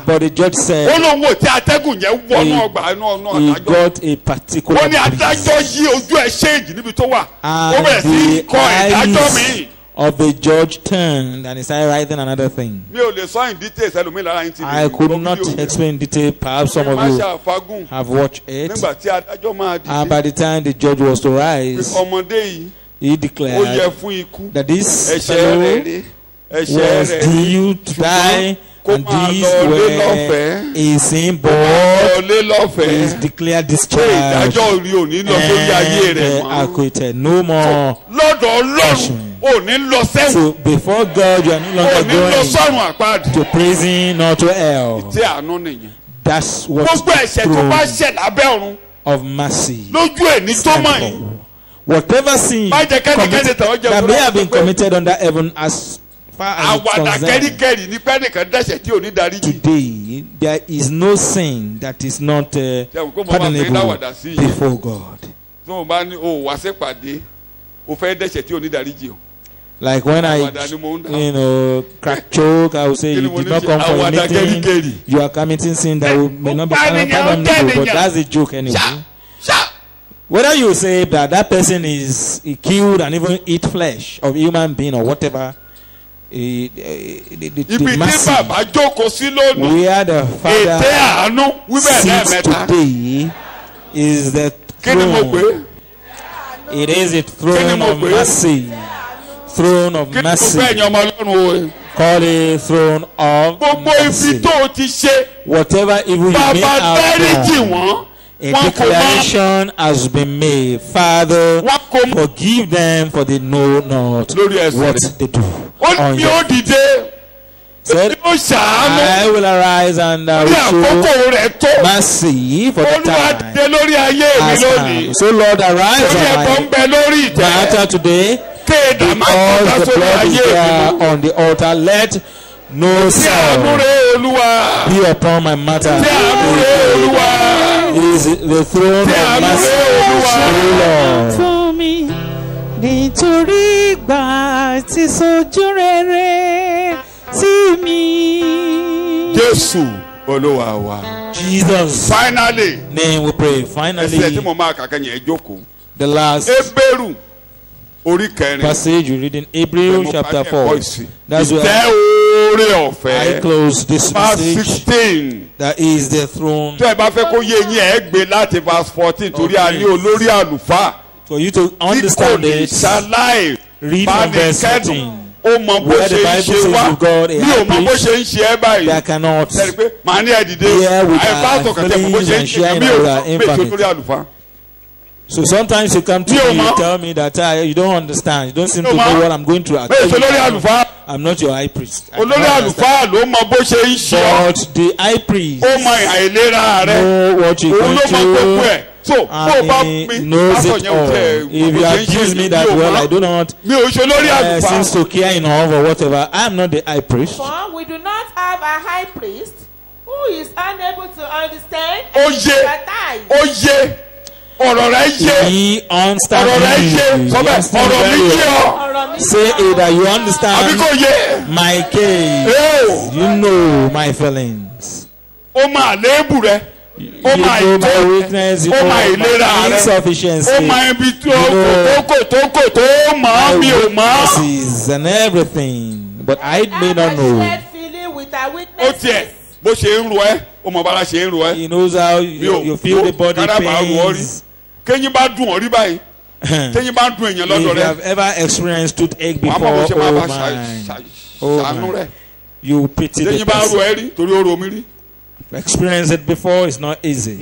But the judge said he got a particular breeze. And the eyes of the judge turned and he started writing another thing. I could not explain in detail. Perhaps some of you have watched it. And by the time the judge was to rise, he declared that this fellow was due to die, and these were a sin, but is declared discharged and acquitted. No more passion. So before God, you are no longer going to prison or to hell. That's what throne of mercy stands for. Whatever sin that may have been committed under heaven as far as it's concerned, today there is no sin that is not pardonable before God. Like when I, crack joke, I will say you did not come for a meeting, you are committing sin that may not be pardonable, but that's a joke anyway. Whether you say that person is killed and even eat flesh of human being or whatever, the mercy where the Father sits today is the throne. It is a throne of mercy. Throne of mercy. Call it throne of mercy. Whatever evil you may have done, a declaration has been made. Father, forgive them, for they know not what they do. Said, I will arise and I will show mercy for the time has come. So Lord, arise on my matter today, because the blood is there on the altar. Let no sorrow be upon my matter. Is the throne of mercy, Lord. For me, nítorí gbà tí sojú rere sí mi. Jésù Olúwa wa. Jesus. Finally. Name we pray. Finally. The last passage you read in Hebrew chapter 4. That's where I close this passage. 16. That is the throne. For you to understand it, read from verse 14. Where the Bible says you've got a high priest that cannot hear with our feelings and share in our infirmity. So sometimes you come to me and tell me that you don't understand. You don't seem to know what I'm going through. I'm not your high priest. But the high priest knows what you're going through. And he knows it all. If you accuse me that, well, I do not seems to care enough or whatever, I am not the high priest. For we do not have a high priest who is unable to understand and sympathize. He understands you. Say that you understand my case. You know my feelings. You know my weakness. You know my insufficiency. You know my weaknesses and everything. But I may not know. He knows how you feel the body pains. If you have ever experienced toothache before, oh my, you pity the person. Experience it before, it's not easy.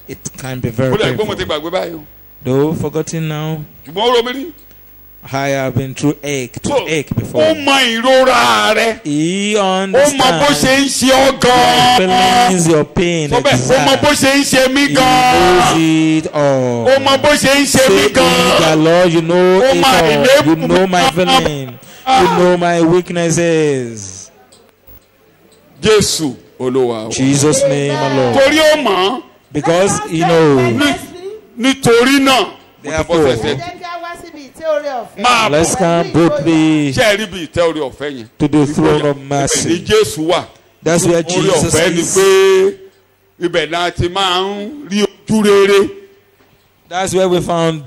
It can be very painful. Though forgotten now, I have been through toothache before. He understands your feelings, your pain, your desire. He knows it all. Say that, Lord, you know it all. You know my feelings. You know my weaknesses. Jesus' name alone. Because he knows. Therefore, let's come boldly to the throne of mercy. That's where Jesus is. That's where we found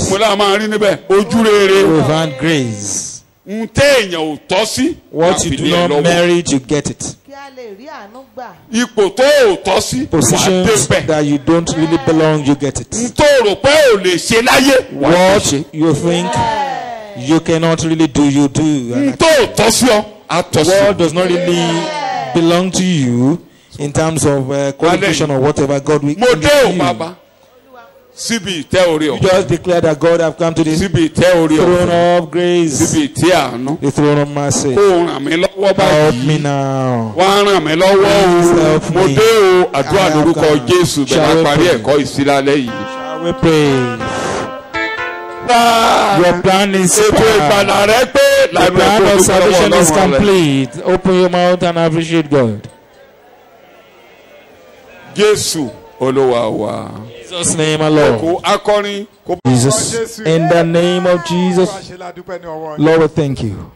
grace. What you do not merit, you get it. Positions that you don't really belong, you get it. What you think you cannot really do, you do. What does not really belong to you in terms of qualification or whatever, God will give you. You just declare that God have come to this throne of grace, the throne of mercy. Help me now. Please help me. Shall we pray? Your plan is ètò ìgbàlà rẹ pé the plan of salvation is complete. Open your mouth and appreciate God. Jésù Olúwa wa. Jesus' name alone. Jesus. In the name of Jesus. Lord, we thank you.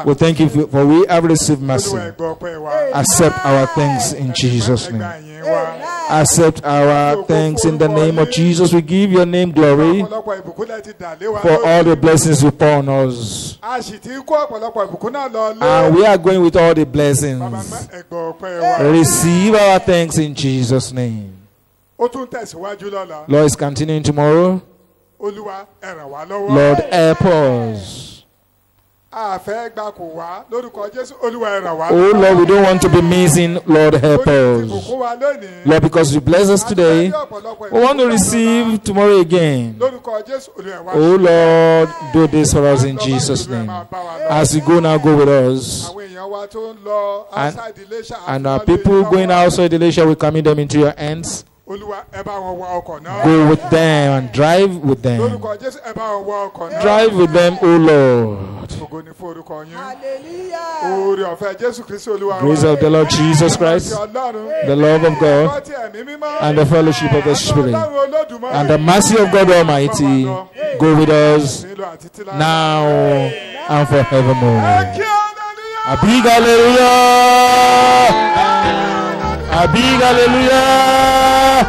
We thank you for we have received mercy. Accept our thanks in Jesus' name. Accept our thanks in the name of Jesus. We give your name glory for all the blessings you pour on us. And we are going with all the blessings. Receive our thanks in Jesus' name. Lord is continuing tomorrow. Lord, help us. Oh Lord, we don't want to be missing. Lord, help us. Lord, because you bless us today, we want to receive tomorrow again. Oh Lord, do this for us in Jesus' name. As we go now, go with us. And our people going outside Elisha, we commit them into your hands. Go with them and drive with them. Drive with them, O Lord. Grace of the Lord Jesus Christ, the love of God, and the fellowship of the Spirit, and the mercy of God Almighty go with us now and forevermore. A big hallelujah! A big hallelujah!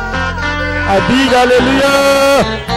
A big hallelujah!